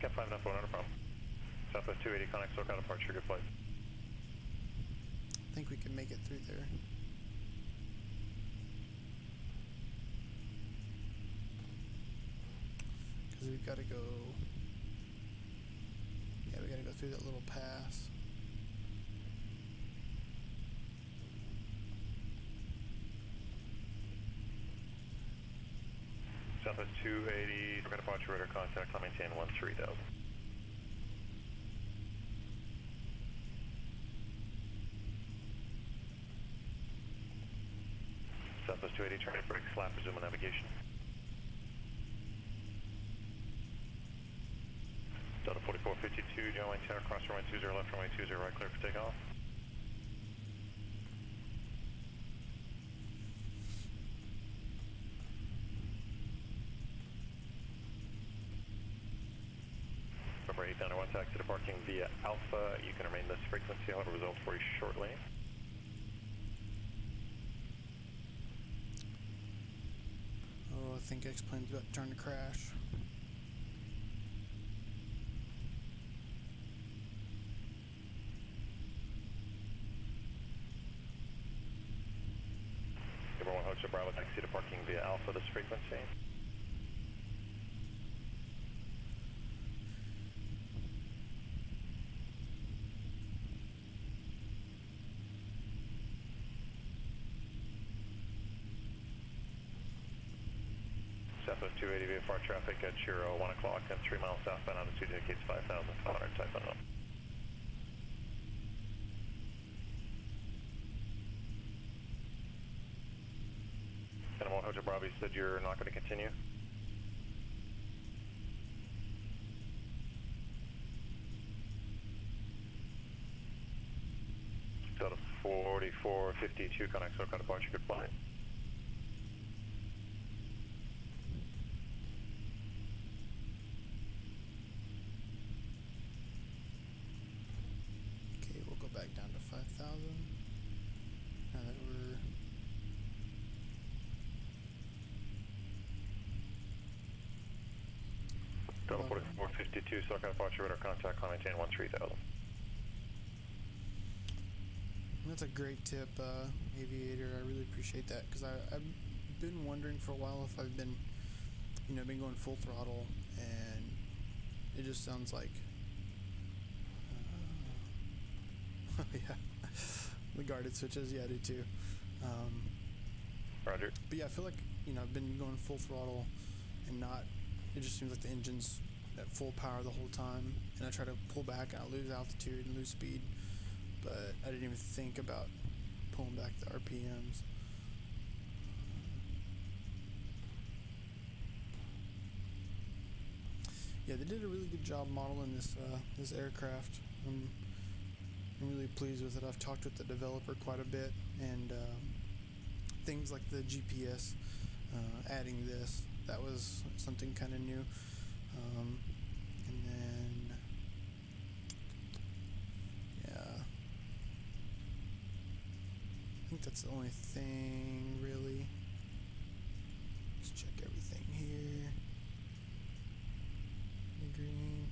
Speaker 4: Cap 594, not a problem. Southwest 280, connect, SoCal departure, good flight.
Speaker 1: I think we can make it through there. Because we've got to go... Yeah, we got to go through that little pass.
Speaker 4: Southwest 280, SoCal departure, radar contact, climb maintain 13,000. Southwest 280, turn brake, slap, resume on navigation. Delta 4452, John Wayne Tower, cross runway 20, left runway 20, right clear for takeoff. Number 8 down to 1 taxi departing via Alpha. You can remain this frequency. I'll have a result for you shortly.
Speaker 1: Oh, I think X-plane's about to turn to crash.
Speaker 4: Number 1 Hotel Bravo taxi departing via Alpha this frequency. Southwest 280 VFR traffic at your 1 o'clock and 3 miles southbound altitude indicates 5,500, type unknown. And 1 Hotel Bravo, you said you're not going to continue? Delta 4452, connect SoCal departure, good flight.
Speaker 1: Okay, we'll go back down to 5,000. Now that we're...
Speaker 4: Delta 4452, SoCal departure, radar contact, climb maintain 13,000.
Speaker 1: That's a great tip, Aviator. I really appreciate that, because I've been wondering for a while if I've been, been going full throttle, and it just sounds like, yeah, the guarded switches, yeah, I do too.
Speaker 4: Roger.
Speaker 1: But yeah, I feel like, I've been going full throttle and not, it just seems like the engine's at full power the whole time, and I try to pull back and I lose altitude and lose speed. But I didn't even think about pulling back the RPMs. Yeah, they did a really good job modeling this aircraft. I'm really pleased with it. I've talked with the developer quite a bit, and things like the GPS, adding this, that was something kind of new. And then, yeah. I think that's the only thing, really. Let's check everything here. The green.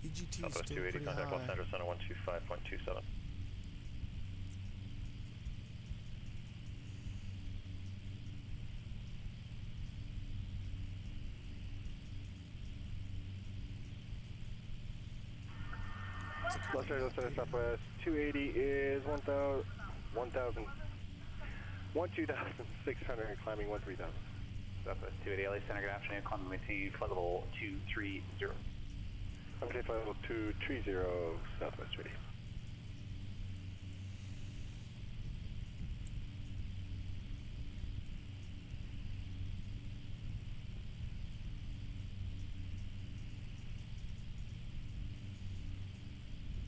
Speaker 1: EGT is
Speaker 4: Southwest
Speaker 1: still
Speaker 4: 280,
Speaker 1: pretty
Speaker 4: contact Los
Speaker 1: high.
Speaker 4: Angeles Center 125.27.
Speaker 6: Los Angeles Center Southwest 280 is 12,600 climbing 13,000.
Speaker 8: Southwest 280 LA Center, good afternoon. Climbing maintain flight level 230.
Speaker 6: Maintain flight level 230 Southwest 280.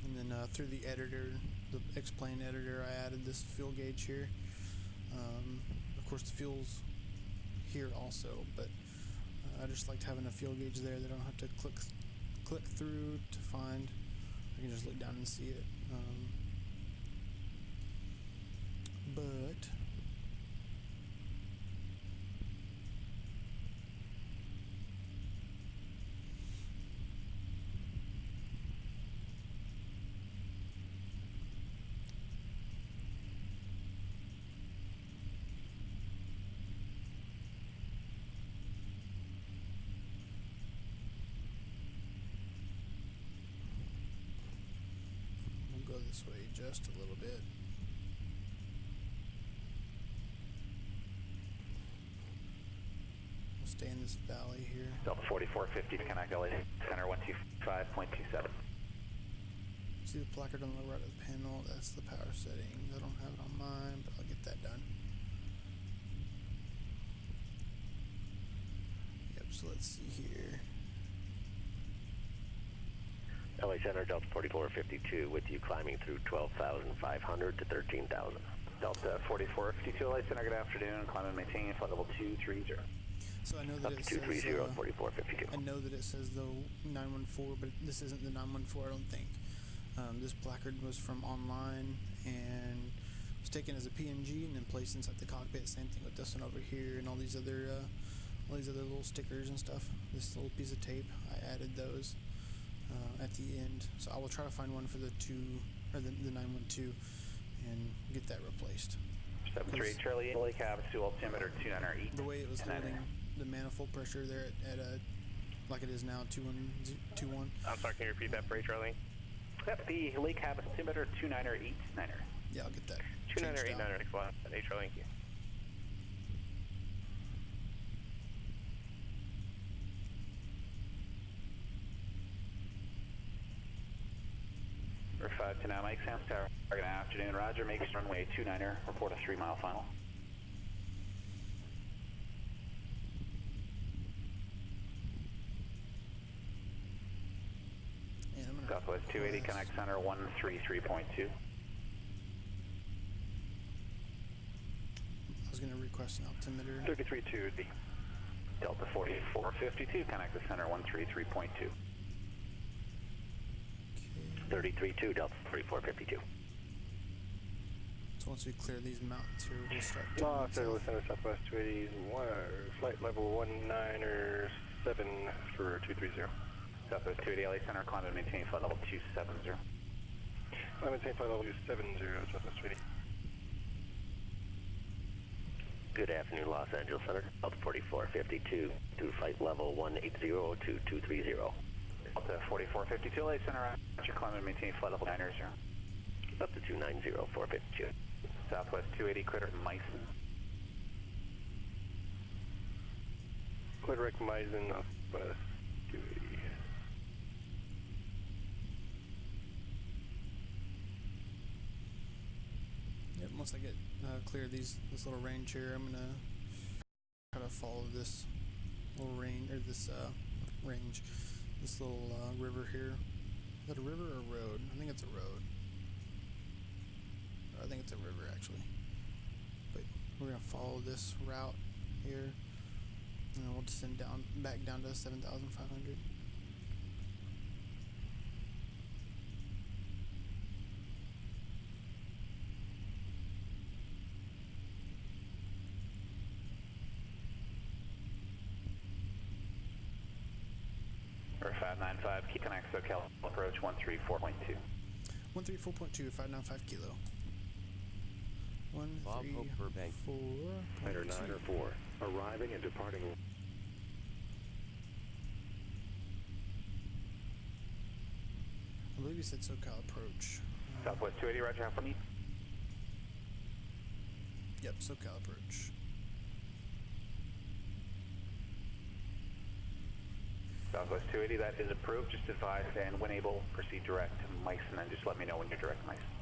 Speaker 1: And then through the editor, the X-Plane editor, I added this fuel gauge here. Of course, the fuel's here also, but I just liked having a fuel gauge there that I don't have to click through to find. I can just look down and see it. But we'll go this way just a little bit. We'll stay in this valley here.
Speaker 8: Delta 4450 to connect LA Center 125.27.
Speaker 1: See the placard on the right of the panel? That's the power settings. I don't have it on mine, but I'll get that done. So let's see here.
Speaker 9: LA Center, Delta 4452, with you climbing through 12,500 to 13,000.
Speaker 8: Delta 4452, LA Center, good afternoon. Climb and maintain flight level 230.
Speaker 1: So I know that
Speaker 9: Up
Speaker 1: it
Speaker 9: to
Speaker 1: says
Speaker 9: 230, 4452.
Speaker 1: I know that it says the 914, but this isn't the 914. I don't think. This placard was from online and was taken as a PNG and then placed inside the cockpit. Same thing with this one over here and all these other little stickers and stuff. This little piece of tape, I added those at the end. So I will try to find one for the 912 and get that replaced.
Speaker 8: 73 Charlie, LA Cab, to altimeter 298.
Speaker 1: The way it was holding the manifold pressure there at like it is now 2121.
Speaker 6: I'm sorry, can you repeat that for Charlie?
Speaker 8: Yep, the Lake Cabin altimeter 298.9er.
Speaker 1: Yeah, I'll get that.
Speaker 6: 298.9er, next one. Hey Charlie, thank you.
Speaker 8: For 529 Mike, Sam's Tower. Good afternoon, Roger. Makes runway 29er. Report a 3-mile final. Southwest 280, connect center 133.2.
Speaker 1: I was going to request an altimeter.
Speaker 6: 33.2D.
Speaker 8: Delta 4452, connect the center 133.2.
Speaker 9: 33.2, Delta 4452.
Speaker 1: So once we clear these mountains here, we'll start.
Speaker 6: Los Angeles Center, Southwest 280, flight level 197 for 230.
Speaker 8: Southwest 280, LA Center, climb and maintain flight level 270.
Speaker 6: I'm maintain flight level 270, Southwest 280.
Speaker 9: Good afternoon, Los Angeles Center, Delta 4452, through flight level 180 to 230.
Speaker 8: Delta 4452, LA Center, Roger, climb and maintain flight level 90.
Speaker 9: Up to 290, 452.
Speaker 8: Southwest 280, crater Meissen.
Speaker 6: Clear Meissen, Northwest 280.
Speaker 1: Yep, once I get clear this little range here, I'm gonna try to follow this little range, or this range, this little river here. Is that a river or a road? I think it's a road. I think it's a river actually. But we're gonna follow this route here, and then we'll descend back down to 7,500.
Speaker 8: For 595, key connect SoCal approach 134.2.
Speaker 1: 134.2, 595 kilo.
Speaker 2: Bob Hope Burbank.
Speaker 9: 9 or 4, arriving and departing.
Speaker 1: I believe you said SoCal approach.
Speaker 8: Southwest 280, Roger, how for me?
Speaker 1: Yep, SoCal approach.
Speaker 8: Southwest 280, that is approved. Just advise, and when able, proceed direct to Meissen, and just let me know when you're direct to Meissen.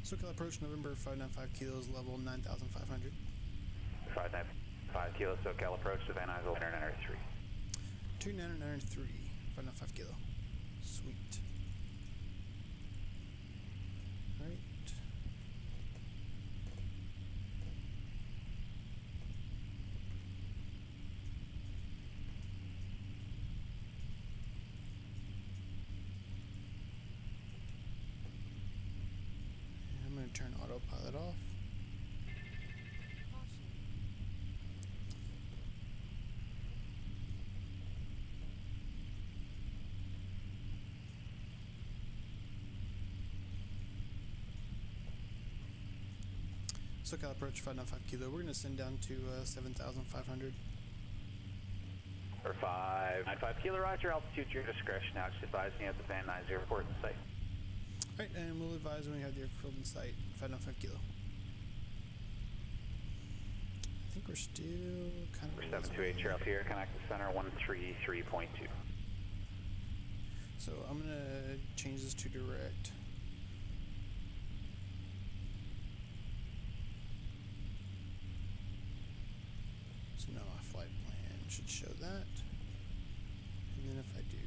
Speaker 1: SoCal approach November 595 kilos, level 9,500.
Speaker 8: 595 kilo, SoCal approach to Van Nuys, 993.
Speaker 1: 2993, 595 kilo. Sweet. Alright. I'm going to turn autopilot off. SoCal approach 595 kilo. We're going to send down to 7,500.
Speaker 8: For 595 kilo, Roger, altitude your discretion. Now just advise me at the Van Nuys Airport in sight.
Speaker 1: Alright, and we'll advise when we have the airfield in sight. 595 kilo. I think we're still kind of...
Speaker 8: For 728, you're up here, connect the center 133.2.
Speaker 1: So I'm going to change this to direct. So now my flight plan should show that. And then if I do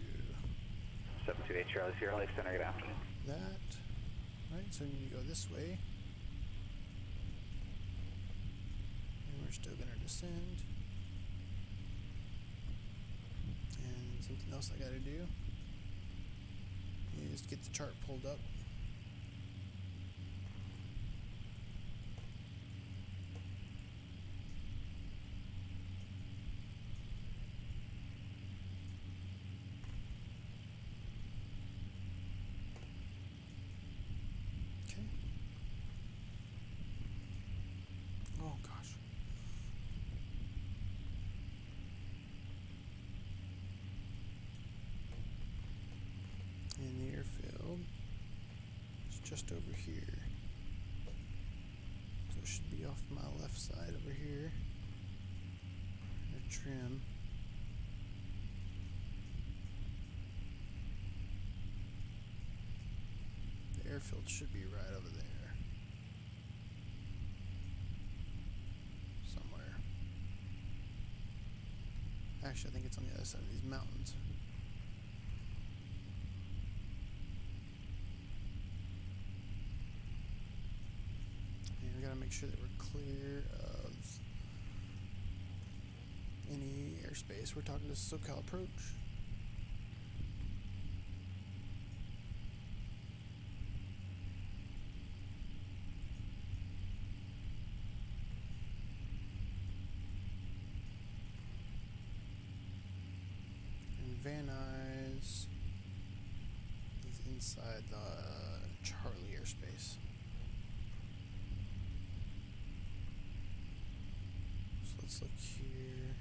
Speaker 8: 728 Charlie Sierra Lake Center, get after.
Speaker 1: that, right, so I need to go this way. And we're still gonna descend. And something else I gotta do is get the chart pulled up. Okay. Oh gosh. And the airfield is just over here. So it should be off my left side over here. Trim. The airfield should be right over there. Somewhere. Actually, I think it's on the other side of these mountains. And we gotta make sure that we're clear of any airspace. We're talking to SoCal approach. And Van Nuys is inside the Charlie airspace. So let's look here.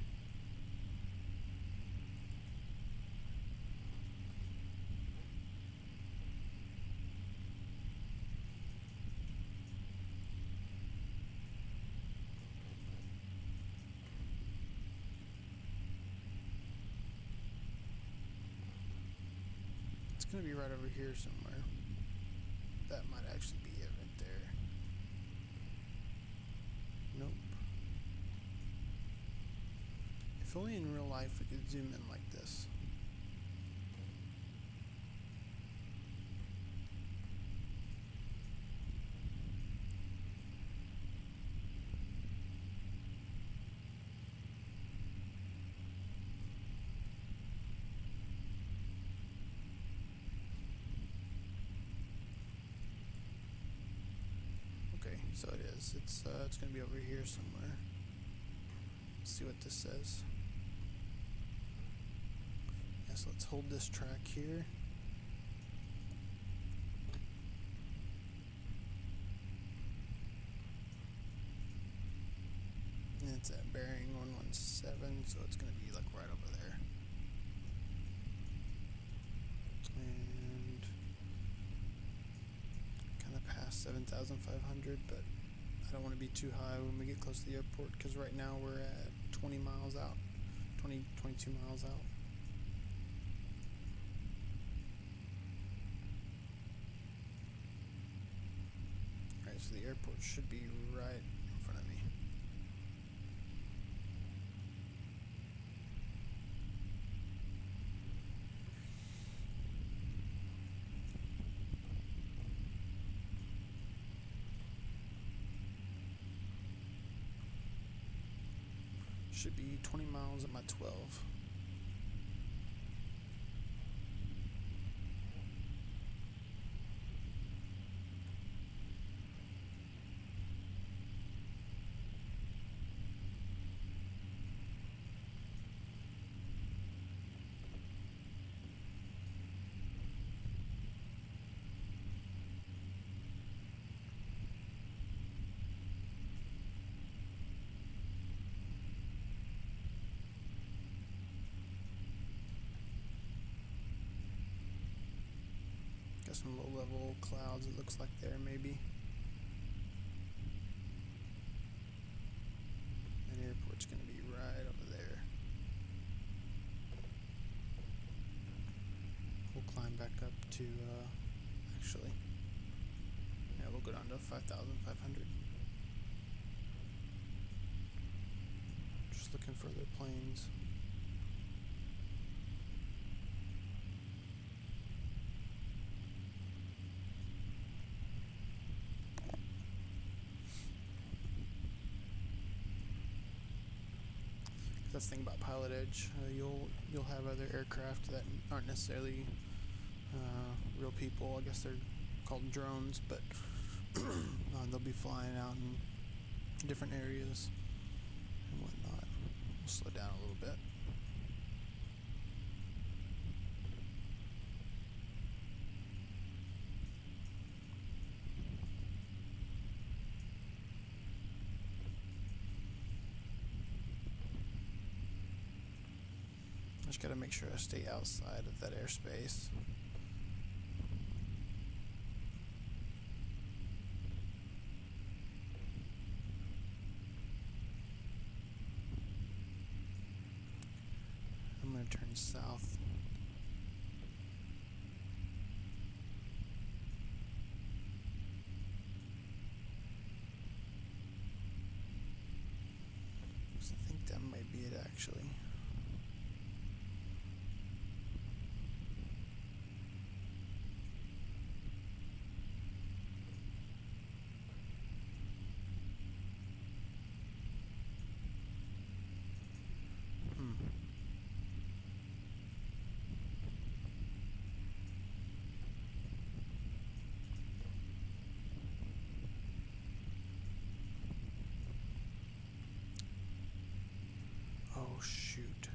Speaker 1: It's gonna be right over here somewhere. That might actually be it right there. Nope. If only in real life we could zoom in like this. Okay, so it is. It's gonna be over here somewhere. Let's see what this says. Yeah, so let's hold this track here. And it's at bearing 117, so it's gonna be like right over there. And kind of past 7,500, but I don't want to be too high when we get close to the airport, because right now we're at 20 miles out, 22 miles out. Alright, so the airport should be right in front of me. Should be 20 miles at my 12. Got some low level clouds, it looks like there maybe. That airport's gonna be right over there. We'll climb back up to, actually, yeah, we'll go down to 5,500. Just looking for other planes. That's the thing about Pilotedge. You'll have other aircraft that aren't necessarily real people. I guess they're called drones, but they'll be flying out in different areas and whatnot. We'll slow down a little bit. I just gotta make sure I stay outside of that airspace. I'm gonna turn south. I think that might be it actually. Oh shoot.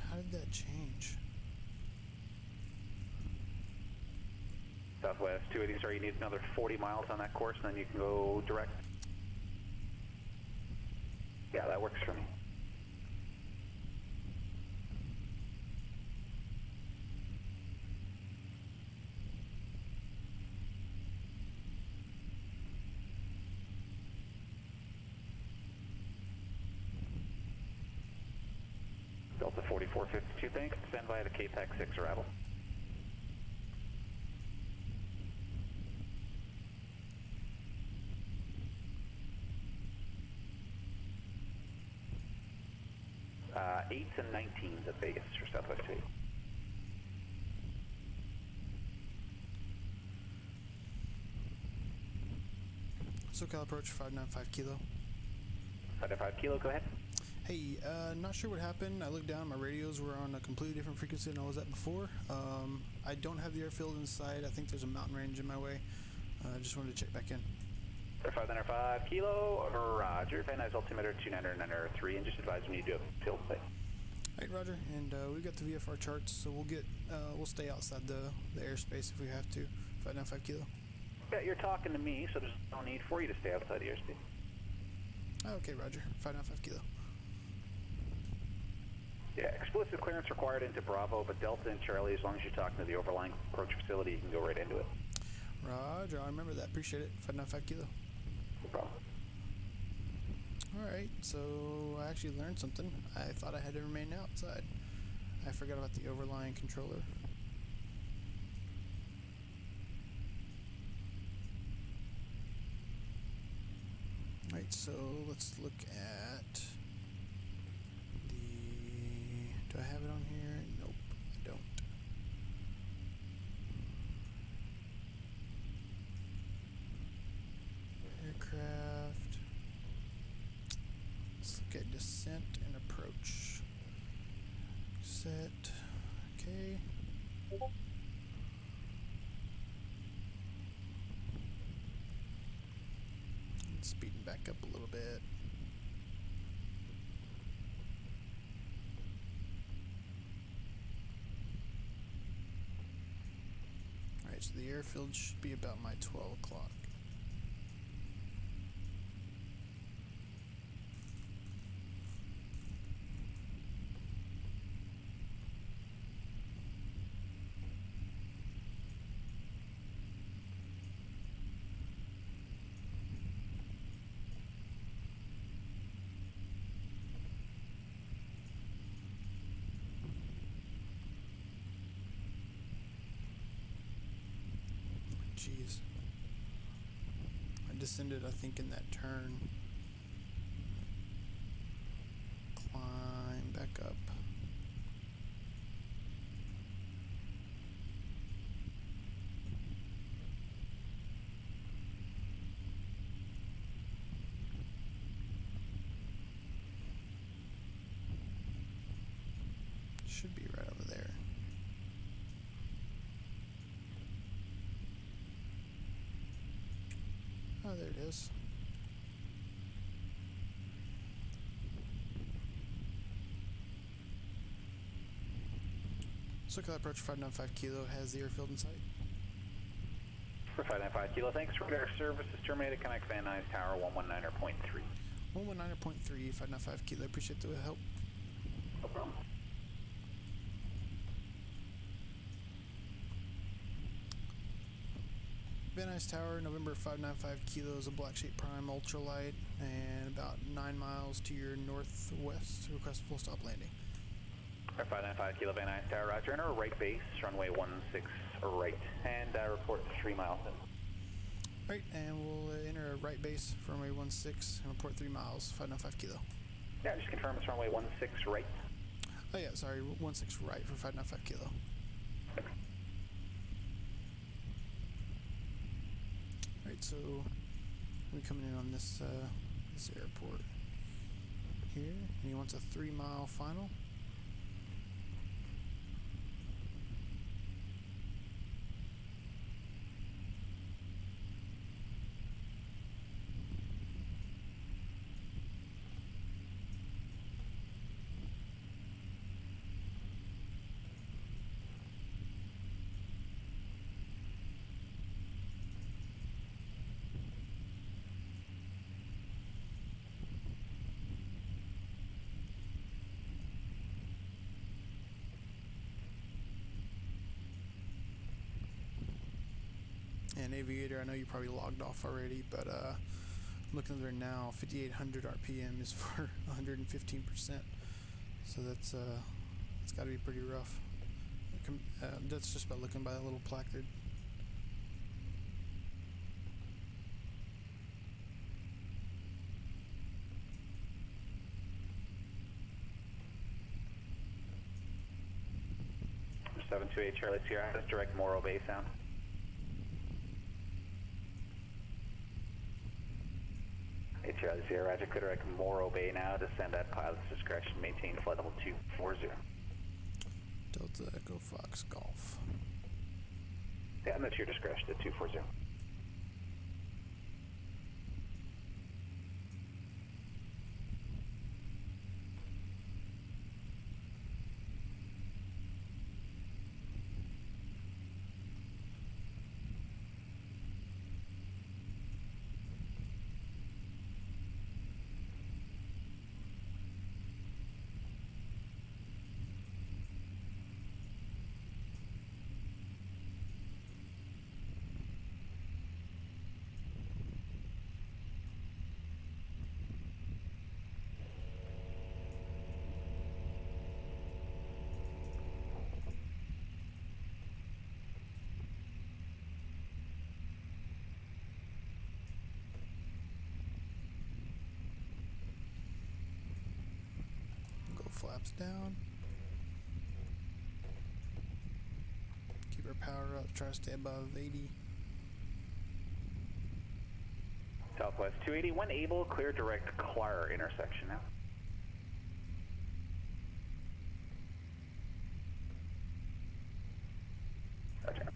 Speaker 1: How did that change?
Speaker 8: Southwest 280, sorry, you need another 40 miles on that course, and then you can go direct. Yeah, that works for me. Delta 4452, thanks. Stand by at a KPAC 6 arrival. Eights and 19s at Vegas for Southwest 2.
Speaker 1: SoCal approach 595 kilo.
Speaker 8: 595 kilo, go ahead.
Speaker 1: Hey, not sure what happened. I looked down, my radios were on a completely different frequency than I was at before. I don't have the airfield in sight. I think there's a mountain range in my way. I just wanted to check back in.
Speaker 8: 595 kilo, roger. Van Nuys altimeter 2993, and just advise when you do a field play.
Speaker 1: Alright, roger. And we've got the VFR charts, so we'll stay outside the airspace if we have to. 595 kilo.
Speaker 8: Yeah, you're talking to me, so there's no need for you to stay outside the airspace.
Speaker 1: Okay, roger. 595 kilo.
Speaker 8: Yeah, explicit clearance required into Bravo, but Delta and Charlie, as long as you're talking to the overlying approach facility, you can go right into it.
Speaker 1: Roger, I remember that. Appreciate it. 595 kilo.
Speaker 8: No problem.
Speaker 1: Alright, so I actually learned something. I thought I had to remain outside. I forgot about the overlying controller. Alright, so let's look at the... Do I have it on here? Nope, I don't. Aircraft. Let's look at descent and approach. Set. Okay. Speeding back up a little bit. Alright, so the airfield should be about my 12 o'clock. jeez. I descended, I think, in that turn. Climb back up. Should be right over there. Oh, there it is. Circle approach 595 kilo has the airfield in sight.
Speaker 8: For 595 kilo, thanks. Radar service is terminated. Connect Van Nuys Tower 119.3.
Speaker 1: 119.3, 595 kilo. Appreciate the help.
Speaker 8: No problem.
Speaker 1: Van Nuys Tower, November 595 kilos, a Blackshape Prime ultralight, and about 9 miles to your northwest. Request full stop landing.
Speaker 8: 595 kilo Van Nuys Tower, roger. Enter right base, runway 16 right, and report 3 miles in.
Speaker 1: Right, and we'll enter a right base for runway 16 and report 3 miles, 595 kilo.
Speaker 8: Yeah, just confirm it's runway 16 right.
Speaker 1: Oh yeah, sorry, 16 right for 595 kilo. Right, so we're coming in on this this airport here, and he wants a 3 mile final. And Aviator, I know you probably logged off already, but I'm looking there now. 5,800 RPM is for 115%, so that's it's got to be pretty rough. That's just by looking by that little placard.
Speaker 8: Seven two eight Charlie Sierra, that's direct Morro Bay sound. Charlie Sierra, roger, clear direct Morro Bay now, descend at pilot's discretion, maintain flight level 240.
Speaker 1: Delta Echo Fox Golf.
Speaker 8: Yeah, and that's your discretion at 240.
Speaker 1: Flaps down. Keep our power up. Try to stay above 80.
Speaker 8: Southwest 280, when able, clear direct Clar intersection now. Gotcha.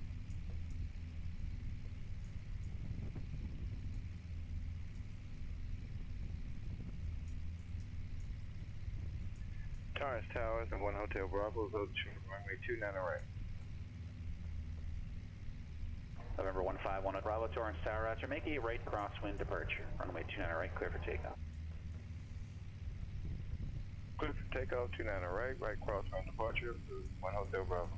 Speaker 6: Torrance Towers and 1 Hotel Bravo, those runway 29 right.
Speaker 8: November 151 at Bravo, Torrance Tower, roger. Make a right crosswind departure. Runway 29 right, clear for takeoff.
Speaker 6: Clear for takeoff, 29 right, right crosswind departure, 1 Hotel Bravo.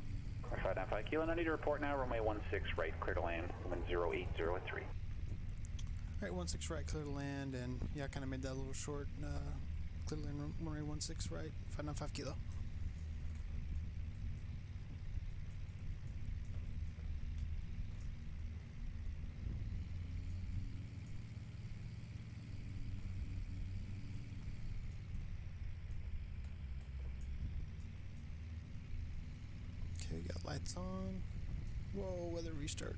Speaker 8: 595 kilo, no need to report now, runway 16 right, clear to land, wind 080 at 3.
Speaker 1: Alright, 16 right, clear to land, and yeah, I kind of made that a little short. Clear to land, runway 16 right, 595 kilo. Okay, we got lights on. Whoa, weather restart.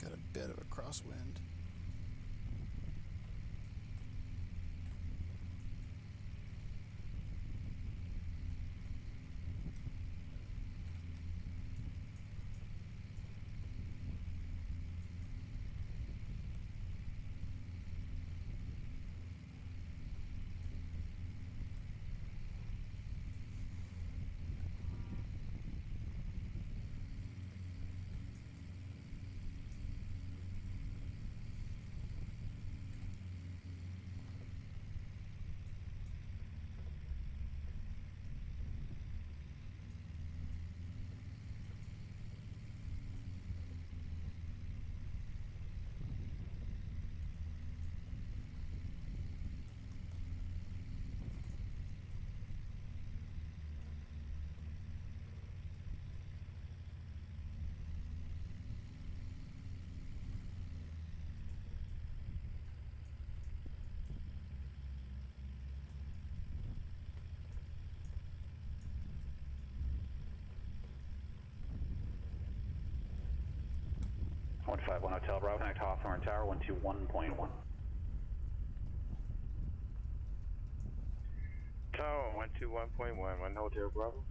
Speaker 1: Got a bit of a crosswind.
Speaker 8: One 151 Hotel Bravo, connect Hawthorne Tower 121.1.
Speaker 5: Tower 121.1, 1 Hotel Bravo.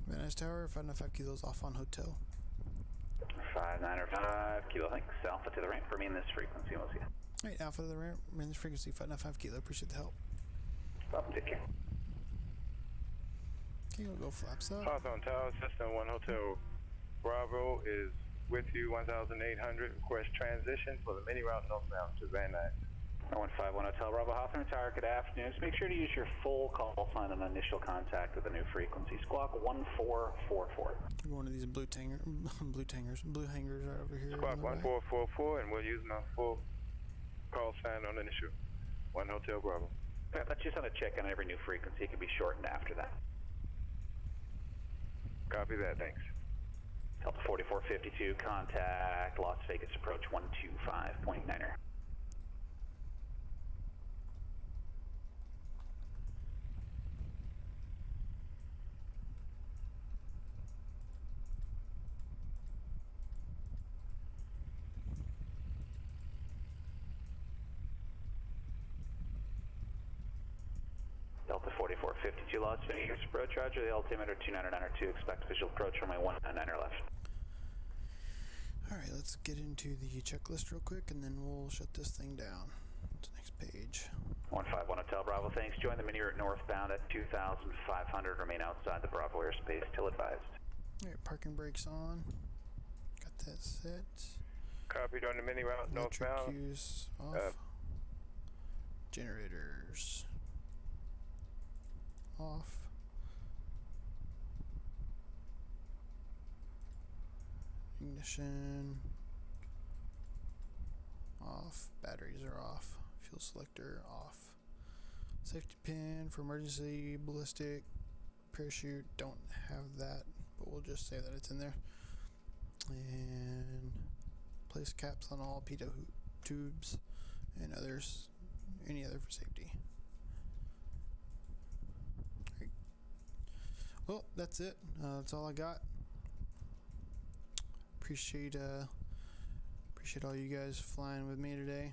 Speaker 1: Van Nuys Tower, 595 kilos off on hotel.
Speaker 8: 595 kilo, thanks. Alpha to the ramp, remain this frequency, we'll see you.
Speaker 1: Alright, Alpha to the ramp, remain this frequency, 595 kilo, appreciate the help.
Speaker 8: Stop, take care.
Speaker 1: Okay, we'll go flaps up.
Speaker 5: Hawthorne Tower, System 1 Hotel Bravo is with you, 1,800. Request transition for the mini route northbound to Van Nuys.
Speaker 8: 151 Hotel Bravo, Hawthorne Tower, good afternoon. Just make sure to use your full call sign on initial contact with the new frequency. Squawk 1444.
Speaker 1: We're going to these blue hangers right over here.
Speaker 5: Squawk 1444, and we're using our full call sign on initial 1 Hotel Bravo.
Speaker 8: That's just on a check on every new frequency. It can be shortened after that.
Speaker 5: Copy that, thanks.
Speaker 8: Delta 4452, contact Las Vegas approach 125.9er. Delta 4452, Las Vegas approach, roger, the altimeter 29902, expect visual approach on my 199er left.
Speaker 1: Alright, let's get into the checklist real quick and then we'll shut this thing down. To the next page.
Speaker 8: 151 Hotel Bravo, thanks. Join the mini route northbound at 2,500. Remain outside the Bravo airspace till advised.
Speaker 1: Alright, parking brakes on. Got that set.
Speaker 5: Copied on the mini route
Speaker 1: Electric
Speaker 5: northbound.
Speaker 1: cues off. Generators off. Ignition off. Batteries are off. Fuel selector off. Safety pin for emergency ballistic parachute. Don't have that, but we'll just say that it's in there. And place caps on all pitot tubes and others, any other for safety. Right. Well, that's it. That's all I got. Appreciate all you guys flying with me today.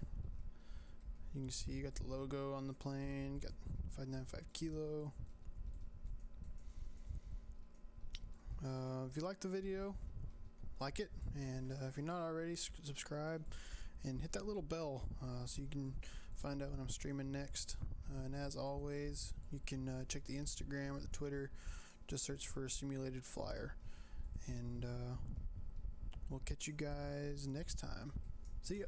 Speaker 1: You can see you got the logo on the plane, got 595 kilo. If you like the video, like it, and if you're not already, subscribe and hit that little bell so you can find out when I'm streaming next. And as always, you can check the Instagram or the Twitter. Just search for Simulated Flyer. And we'll catch you guys next time. See ya.